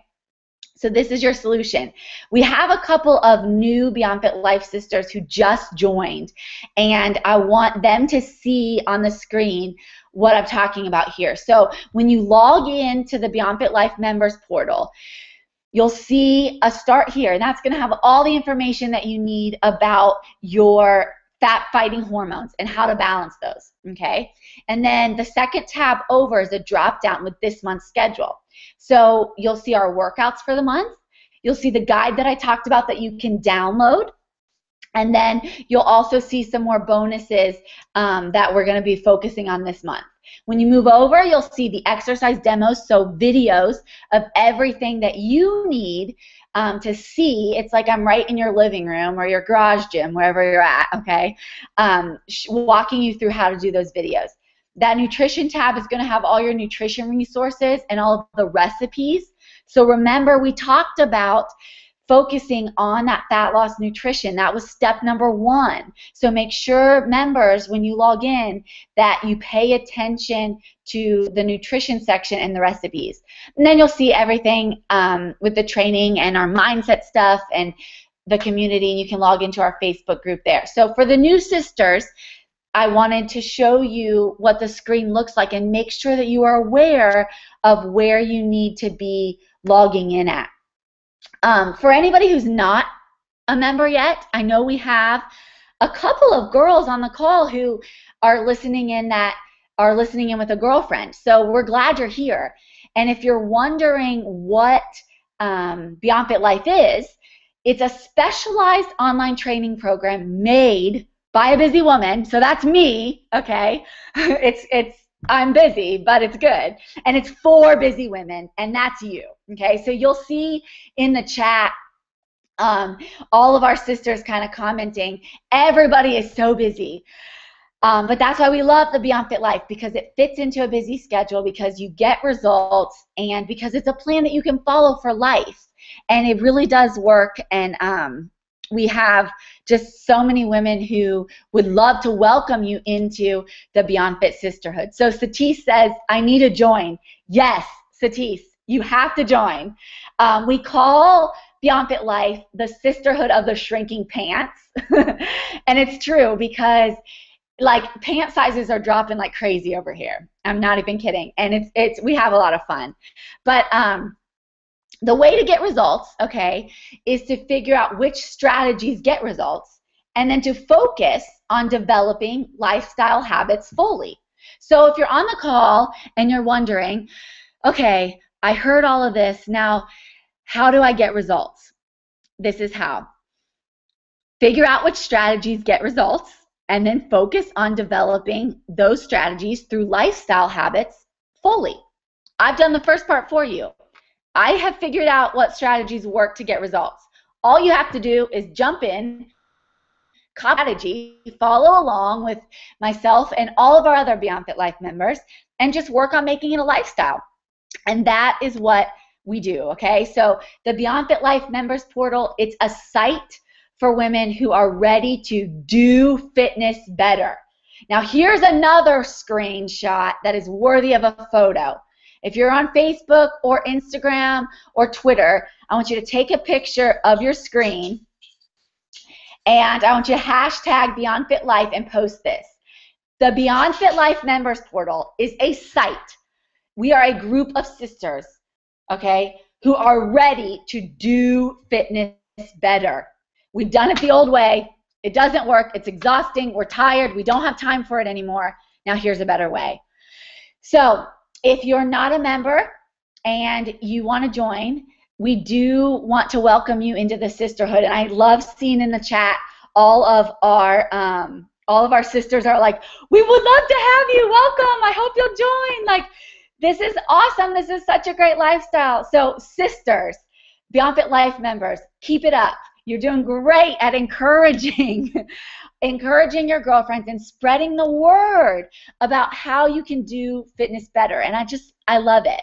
So this is your solution. We have a couple of new Beyond Fit Life sisters who just joined, and I want them to see on the screen what I'm talking about here. So when you log in to the Beyond Fit Life members portal, you'll see a start here, and that's going to have all the information that you need about your fat-fighting hormones and how to balance those, okay? And then the second tab over is a drop-down with this month's schedule. So you'll see our workouts for the month. You'll see the guide that I talked about that you can download. And then you'll also see some more bonuses that we're going to be focusing on this month. When you move over, you'll see the exercise demos, so videos of everything that you need to see. It's like I'm right in your living room or your garage gym, wherever you're at, okay, walking you through how to do those videos. That nutrition tab is going to have all your nutrition resources and all of the recipes. So remember, we talked about focusing on that fat loss nutrition. That was step number 1. So make sure, members, when you log in, that you pay attention to the nutrition section and the recipes. And then you'll see everything with the training and our mindset stuff and the community, and you can log into our Facebook group there. So for the new sisters, I wanted to show you what the screen looks like and make sure that you are aware of where you need to be logging in at. For anybody who's not a member yet, I know we have a couple of girls on the call who are listening in with a girlfriend. So we're glad you're here. And if you're wondering what Beyond Fit Life is, it's a specialized online training program made by a busy woman. So that's me, okay? I'm busy, but it's good. And it's for busy women, and that's you, okay? So you'll see in the chat all of our sisters kind of commenting, everybody is so busy. But that's why we love the Beyond Fit Life, because it fits into a busy schedule, because you get results, and because it's a plan that you can follow for life. And it really does work, and we have just so many women who would love to welcome you into the Beyond Fit Sisterhood. So Satish says, I need to join. Yes, Satish, you have to join. We call Beyond Fit Life the sisterhood of the shrinking pants. And it's true, because like pant sizes are dropping like crazy over here. I'm not even kidding. And we have a lot of fun. But the way to get results, okay, is to figure out which strategies get results, and then to focus on developing lifestyle habits fully. So if you're on the call and you're wondering, okay, I heard all of this, now how do I get results? This is how. Figure out which strategies get results, and then focus on developing those strategies through lifestyle habits fully. I've done the first part for you. I have figured out what strategies work to get results. All you have to do is jump in, copy strategy, follow along with myself and all of our other Beyond Fit Life members, and just work on making it a lifestyle. And that is what we do, okay? So the Beyond Fit Life members portal, it's a site for women who are ready to do fitness better. Now here's another screenshot that is worthy of a photo. If you're on Facebook or Instagram or Twitter, I want you to take a picture of your screen, and I want you to hashtag Beyond Fit Life and post this. The Beyond Fit Life members portal is a site. We are a group of sisters, okay, who are ready to do fitness better. We've done it the old way. It doesn't work. It's exhausting. We're tired. We don't have time for it anymore. Now here's a better way. So if you're not a member and you want to join, we do want to welcome you into the sisterhood. And I love seeing in the chat all of our sisters are like, we would love to have you. Welcome. I hope you'll join. Like, this is awesome. This is such a great lifestyle. So sisters, Beyond Fit Life members, keep it up. You're doing great at encouraging your girlfriends and spreading the word about how you can do fitness better. And I love it.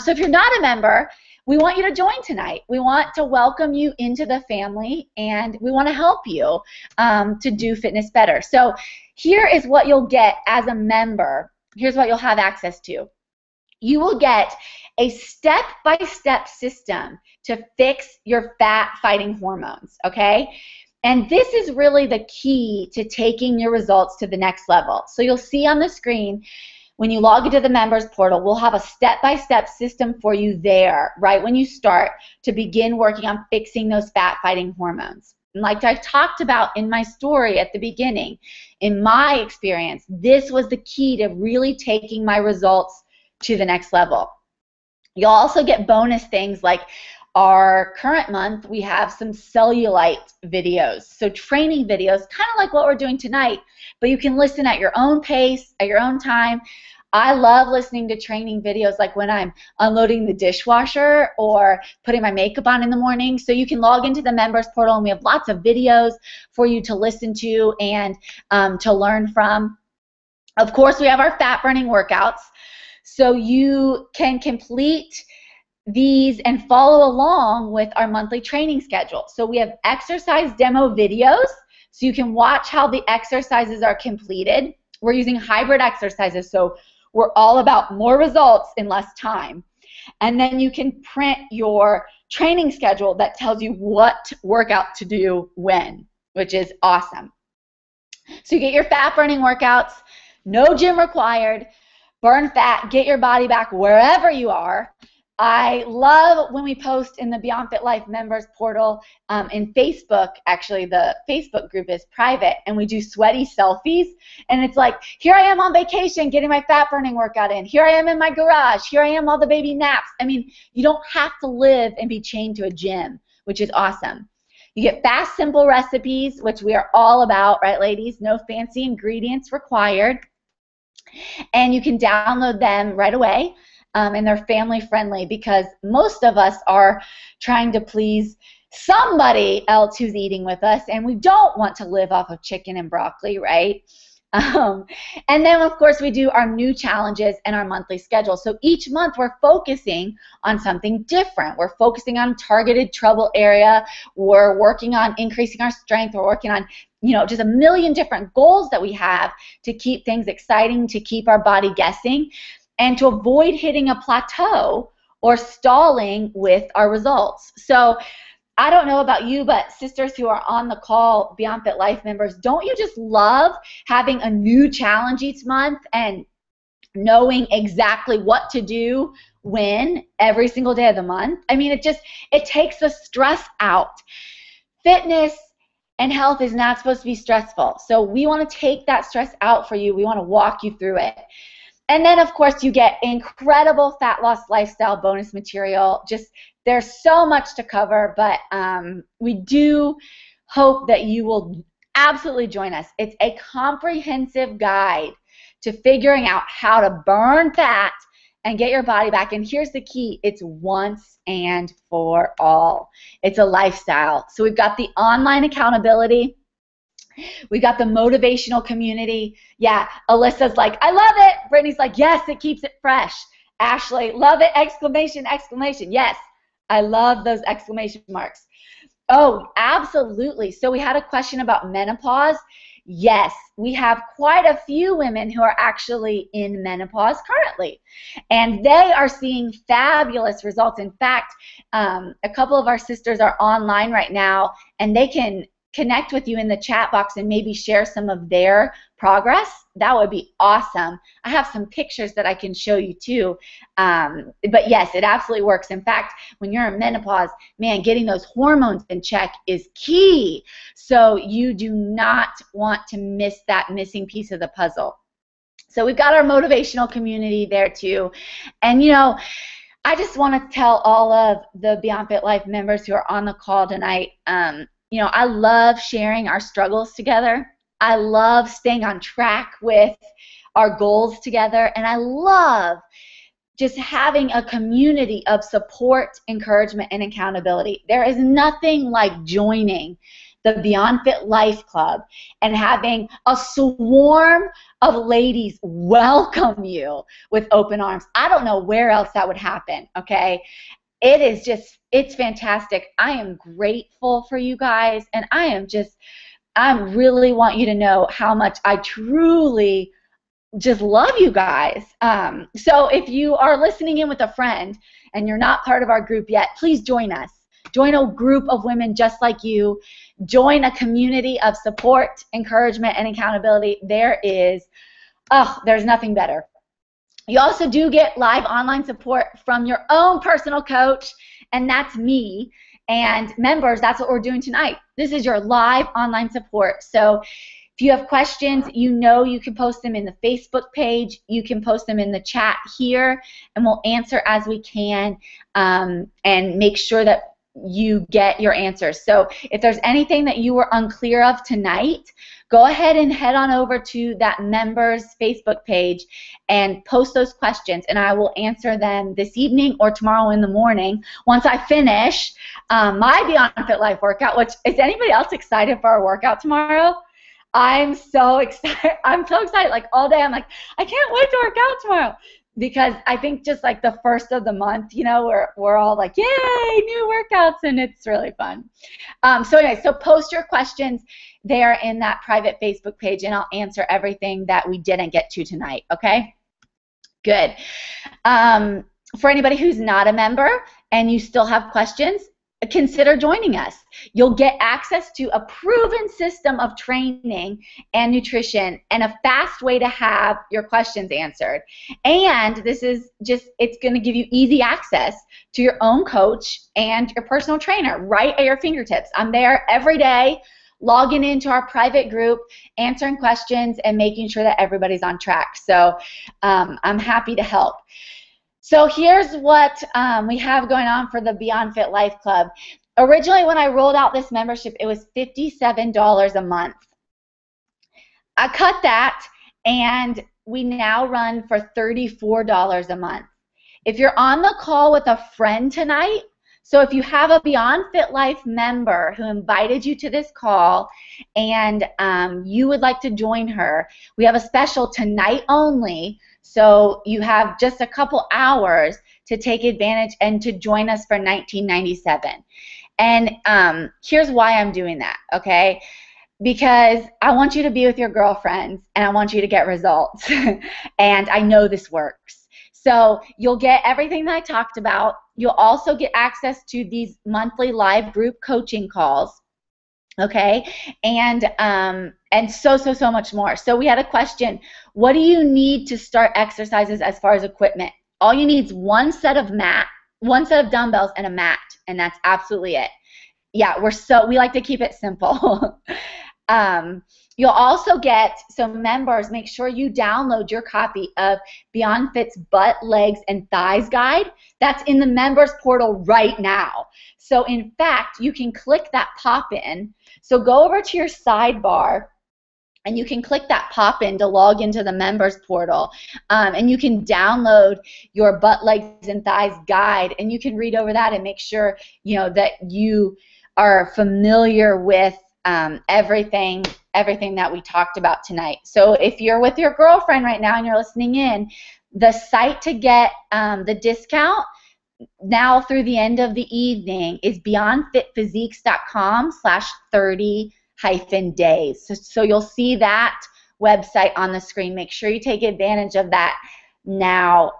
So if you're not a member, we want you to join tonight. We want to welcome you into the family, and we want to help you to do fitness better. So here is what you'll get as a member. Here's what you'll have access to. You will get a step-by-step system to fix your fat-fighting hormones, okay? And this is really the key to taking your results to the next level. So you'll see on the screen, when you log into the members portal, we'll have a step-by-step system for you there, right when you start, to begin working on fixing those fat-fighting hormones. And like I talked about in my story at the beginning, in my experience, this was the key to really taking my results to the next level. You'll also get bonus things like our current month, we have some cellulite videos. So training videos, kind of like what we're doing tonight, but you can listen at your own pace, at your own time. I love listening to training videos like when I'm unloading the dishwasher or putting my makeup on in the morning. So you can log into the members portal, and we have lots of videos for you to listen to and to learn from. Of course, we have our fat burning workouts. So you can complete these and follow along with our monthly training schedule. So we have exercise demo videos, so you can watch how the exercises are completed. We're using hybrid exercises, so we're all about more results in less time. And then you can print your training schedule that tells you what workout to do when, which is awesome. So you get your fat burning workouts, no gym required, burn fat, get your body back wherever you are. I love when we post in the Beyond Fit Life members portal in Facebook. Actually, the Facebook group is private, and we do sweaty selfies. And it's like, here I am on vacation getting my fat burning workout in. Here I am in my garage. Here I am, all the baby naps. I mean, you don't have to live and be chained to a gym, which is awesome. You get fast, simple recipes, which we are all about, right, ladies? No fancy ingredients required. And you can download them right away. And they're family friendly because most of us are trying to please somebody else who's eating with us, and we don't want to live off of chicken and broccoli, right? And then, of course, we do our new challenges and our monthly schedule. So each month we're focusing on something different. We're focusing on targeted trouble area. We're working on increasing our strength. We're working on, just a million different goals that we have to keep things exciting, to keep our body guessing, and to avoid hitting a plateau or stalling with our results. So I don't know about you, but sisters who are on the call, Beyond Fit Life members, don't you just love having a new challenge each month and knowing exactly what to do when every single day of the month? I mean, it takes the stress out. Fitness and health is not supposed to be stressful. So we want to take that stress out for you. We want to walk you through it. And then, of course, you get incredible fat loss lifestyle bonus material. There's so much to cover, but we do hope that you will absolutely join us. It's a comprehensive guide to figuring out how to burn fat and get your body back. And here's the key. It's once and for all. It's a lifestyle. So we've got the online accountability. We got the motivational community. Yeah, Alyssa's like, I love it. Brittany's like, yes, it keeps it fresh. Ashley, love it, exclamation, exclamation. Yes, I love those exclamation marks. Oh, absolutely. So we had a question about menopause. Yes, we have quite a few women who are actually in menopause currently, and they are seeing fabulous results. In fact, a couple of our sisters are online right now, and they can connect with you in the chat box and maybe share some of their progress. That would be awesome. I have some pictures that I can show you too. But yes, it absolutely works. In fact, when you're in menopause, man, getting those hormones in check is key. So you do not want to miss that missing piece of the puzzle. So we've got our motivational community there too. And you know, I just want to tell all of the Beyond Fit Life members who are on the call tonight, you know, I love sharing our struggles together. I love staying on track with our goals together. And I love just having a community of support, encouragement, and accountability. There is nothing like joining the Beyond Fit Life Club and having a swarm of ladies welcome you with open arms. I don't know where else that would happen, okay? It is just, it's fantastic. I am grateful for you guys, and I really want you to know how much I truly just love you guys. So if you are listening in with a friend and you're not part of our group yet, please join us. Join a group of women just like you. Join a community of support, encouragement, and accountability. There's nothing better. You also do get live online support from your own personal coach, and that's me. And members, that's what we're doing tonight. This is your live online support. So if you have questions, you know you can post them in the Facebook page. You can post them in the chat here, and we'll answer as we can and make sure that you get your answers. So if there's anything that you were unclear of tonight, go ahead and head on over to that members Facebook page and post those questions, and I will answer them this evening or tomorrow in the morning once I finish my Beyond Fit Life workout. Which, is anybody else excited for our workout tomorrow? I'm so excited. I'm so excited. Like all day, I'm like, I can't wait to work out tomorrow. Because I think just like the first of the month, you know, we're all like, yay, new workouts, and it's really fun. So anyway, so post your questions there in that private Facebook page, and I'll answer everything that we didn't get to tonight, okay? Good. For anybody who's not a member and you still have questions, consider joining us. You'll get access to a proven system of training and nutrition and a fast way to have your questions answered. And this is just, it's going to give you easy access to your own coach and your personal trainer right at your fingertips. I'm there every day, logging into our private group, answering questions, and making sure that everybody's on track. So I'm happy to help. So here's what we have going on for the Beyond Fit Life Club. Originally, when I rolled out this membership, it was $57 a month. I cut that, and we now run for $34 a month. If you're on the call with a friend tonight, so if you have a Beyond Fit Life member who invited you to this call and you would like to join her, we have a special tonight only. So you have just a couple hours to take advantage and to join us for $19.97. And here's why I'm doing that, okay? Because I want you to be with your girlfriends, and I want you to get results. And I know this works. So you'll get everything that I talked about. You'll also get access to these monthly live group coaching calls. Okay, and so much more. So we had a question, what do you need to start exercises as far as equipment? All you need is one set of dumbbells and a mat, and that's absolutely it. Yeah, we like to keep it simple. You'll also get, so members, make sure you download your copy of BeyondFit's Butt, Legs, and Thighs Guide. That's in the members portal right now. So in fact, you can click that pop-in. So go over to your sidebar, and you can click that pop-in to log into the members portal, and you can download your Butt, Legs, and Thighs Guide, and you can read over that and make sure that you are familiar with everything that we talked about tonight. So if you're with your girlfriend right now and you're listening in, the site to get the discount now through the end of the evening is beyondfitphysiques.com/30-days. So you'll see that website on the screen. Make sure you take advantage of that now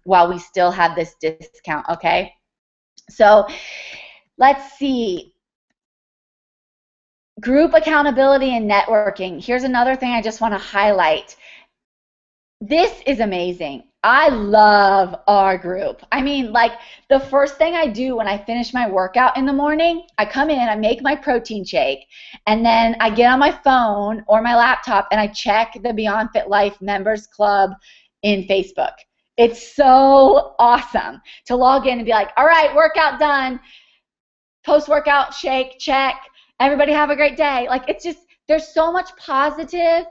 while we still have this discount, okay? So let's see. Group accountability and networking. Here's another thing I just want to highlight. This is amazing. I love our group. I mean, like, the first thing I do when I finish my workout in the morning, I come in, I make my protein shake, and then I get on my phone or my laptop and I check the Beyond Fit Life Members Club in Facebook. It's so awesome to log in and be like, all right, workout done, post-workout shake, check. Everybody have a great day. Like, it's just, there's so much positive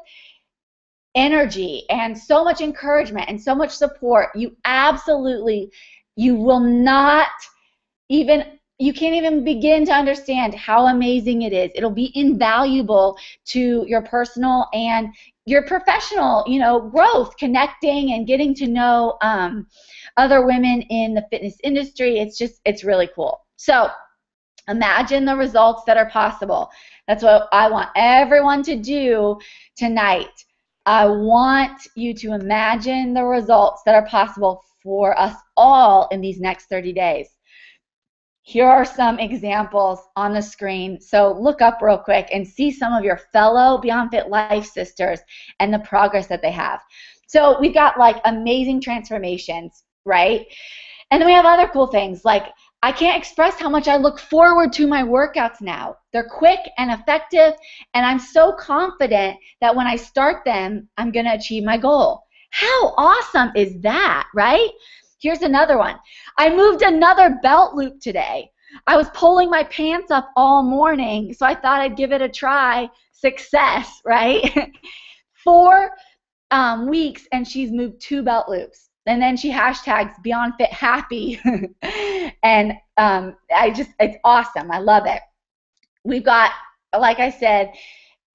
energy and so much encouragement and so much support. You will not even, you can't even begin to understand how amazing it is. It'll be invaluable to your personal and your professional, growth, connecting and getting to know other women in the fitness industry. It's really cool. So imagine the results that are possible. That's what I want everyone to do tonight. I want you to imagine the results that are possible for us all in these next 30 days. Here are some examples on the screen. So look up real quick and see some of your fellow Beyond Fit Life sisters and the progress that they have. So we've got like amazing transformations, right? And then we have other cool things like, I can't express how much I look forward to my workouts now. They're quick and effective, and I'm so confident that when I start them, I'm going to achieve my goal. How awesome is that, right? Here's another one. I moved another belt loop today. I was pulling my pants up all morning, so I thought I'd give it a try. Success, right? 4 weeks, and she's moved 2 belt loops. And then she hashtags Beyond Fit Happy, and it's awesome. I love it. We've got, like I said,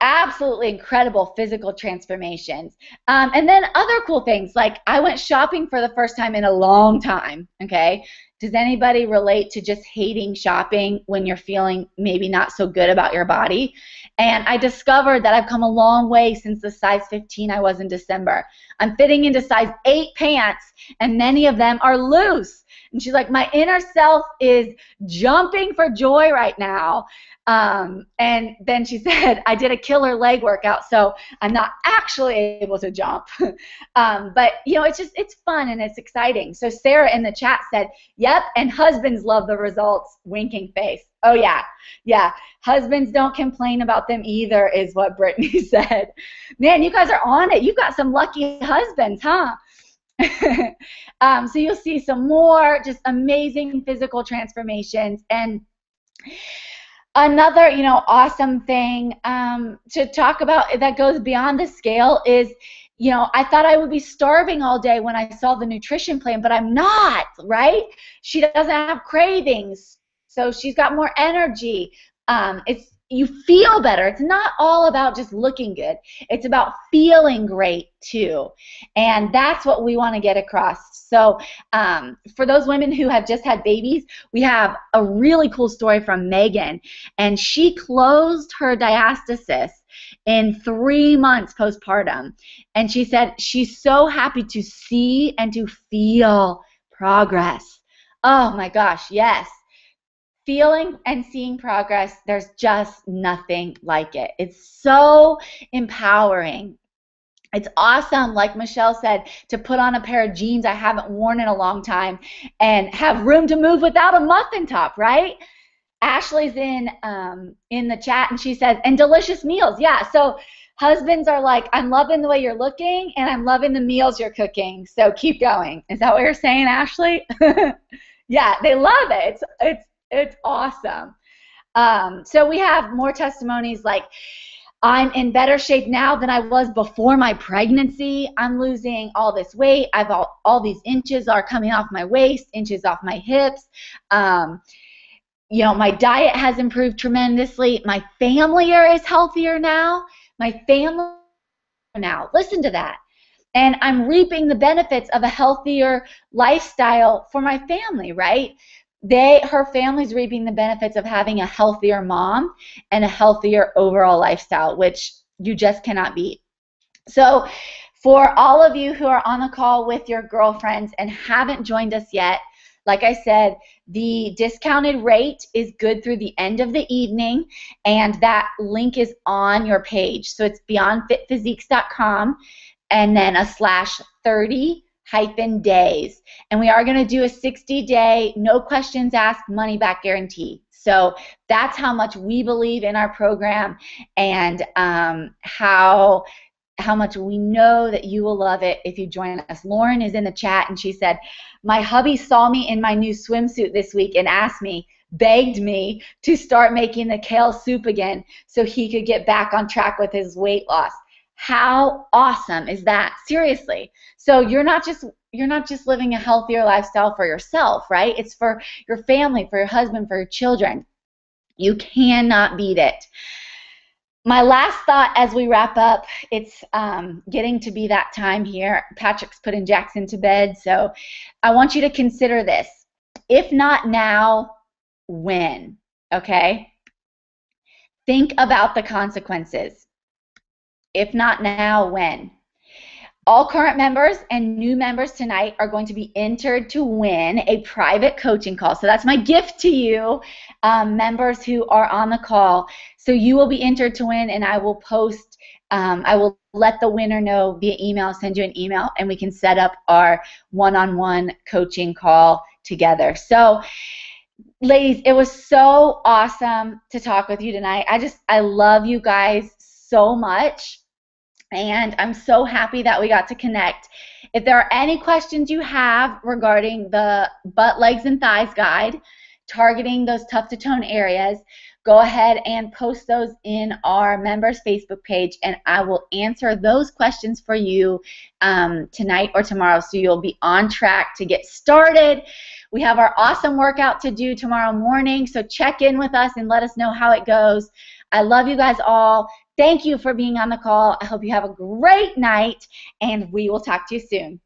absolutely incredible physical transformations. And then other cool things, like I went shopping for the first time in a long time, okay? Does anybody relate to just hating shopping when you're feeling maybe not so good about your body? And I discovered that I've come a long way since the size 15 I was in December. I'm fitting into size 8 pants, and many of them are loose. And she's like, my inner self is jumping for joy right now. And then she said, I did a killer leg workout, so I'm not actually able to jump. But, it's fun and it's exciting. So Sarah in the chat said, yep, and husbands love the results, winking face. Oh, yeah. Yeah. Husbands don't complain about them either, is what Brittany said. Man, you guys are on it. You've got some lucky husbands, huh? So you'll see some more just amazing physical transformations. And another, awesome thing to talk about that goes beyond the scale is, I thought I would be starving all day when I saw the nutrition plan, but I'm not, right? She doesn't have cravings, so she's got more energy. You feel better. It's not all about just looking good. It's about feeling great too, and that's what we want to get across. So for those women who have just had babies, we have a really cool story from Megan, and she closed her diastasis in 3 months postpartum, and she said she's so happy to see and to feel progress. Oh my gosh, yes. Feeling and seeing progress, there's just nothing like it. It's so empowering. It's awesome, like Michelle said, to put on a pair of jeans I haven't worn in a long time and have room to move without a muffin top, right? Ashley's in the chat, and she says, and delicious meals. Yeah, so husbands are like, I'm loving the way you're looking, and I'm loving the meals you're cooking. So keep going. Is that what you're saying, Ashley? Yeah, they love it. It's awesome. So we have more testimonies like, I'm in better shape now than I was before my pregnancy. I'm losing all this weight. I've all these inches are coming off my waist, inches off my hips. You know, my diet has improved tremendously. My family is healthier now. My family now. Listen to that. And I'm reaping the benefits of a healthier lifestyle for my family, right? Her family's reaping the benefits of having a healthier mom and a healthier overall lifestyle, which you just cannot beat. So for all of you who are on the call with your girlfriends and haven't joined us yet, like I said, the discounted rate is good through the end of the evening, and that link is on your page. So it's beyondfitphysiques.com and then a /30-days. And we are going to do a 60-day, no questions asked, money back guarantee. So that's how much we believe in our program, and how much we know that you will love it if you join us. Lauren is in the chat, and she said, my hubby saw me in my new swimsuit this week and begged me to start making the kale soup again so he could get back on track with his weight loss. How awesome is that? Seriously. So you're not just living a healthier lifestyle for yourself, right? It's for your family, for your husband, for your children. You cannot beat it. My last thought as we wrap up, it's getting to be that time here. Patrick's putting Jackson to bed, so I want you to consider this. If not now, when? Okay? Think about the consequences. If not now, when? All current members and new members tonight are going to be entered to win a private coaching call. So that's my gift to you, members who are on the call. So you will be entered to win, and I will post, I will let the winner know via email, send you an email, and we can set up our one-on-one coaching call together. So ladies, it was so awesome to talk with you tonight. I love you guys so much. And I'm so happy that we got to connect. If there are any questions you have regarding the butt, legs, and thighs guide, targeting those tough to tone areas, go ahead and post those in our members Facebook page, and I will answer those questions for you tonight or tomorrow, so you'll be on track to get started. We have our awesome workout to do tomorrow morning, so check in with us and let us know how it goes. I love you guys all. Thank you for being on the call. I hope you have a great night, and we will talk to you soon.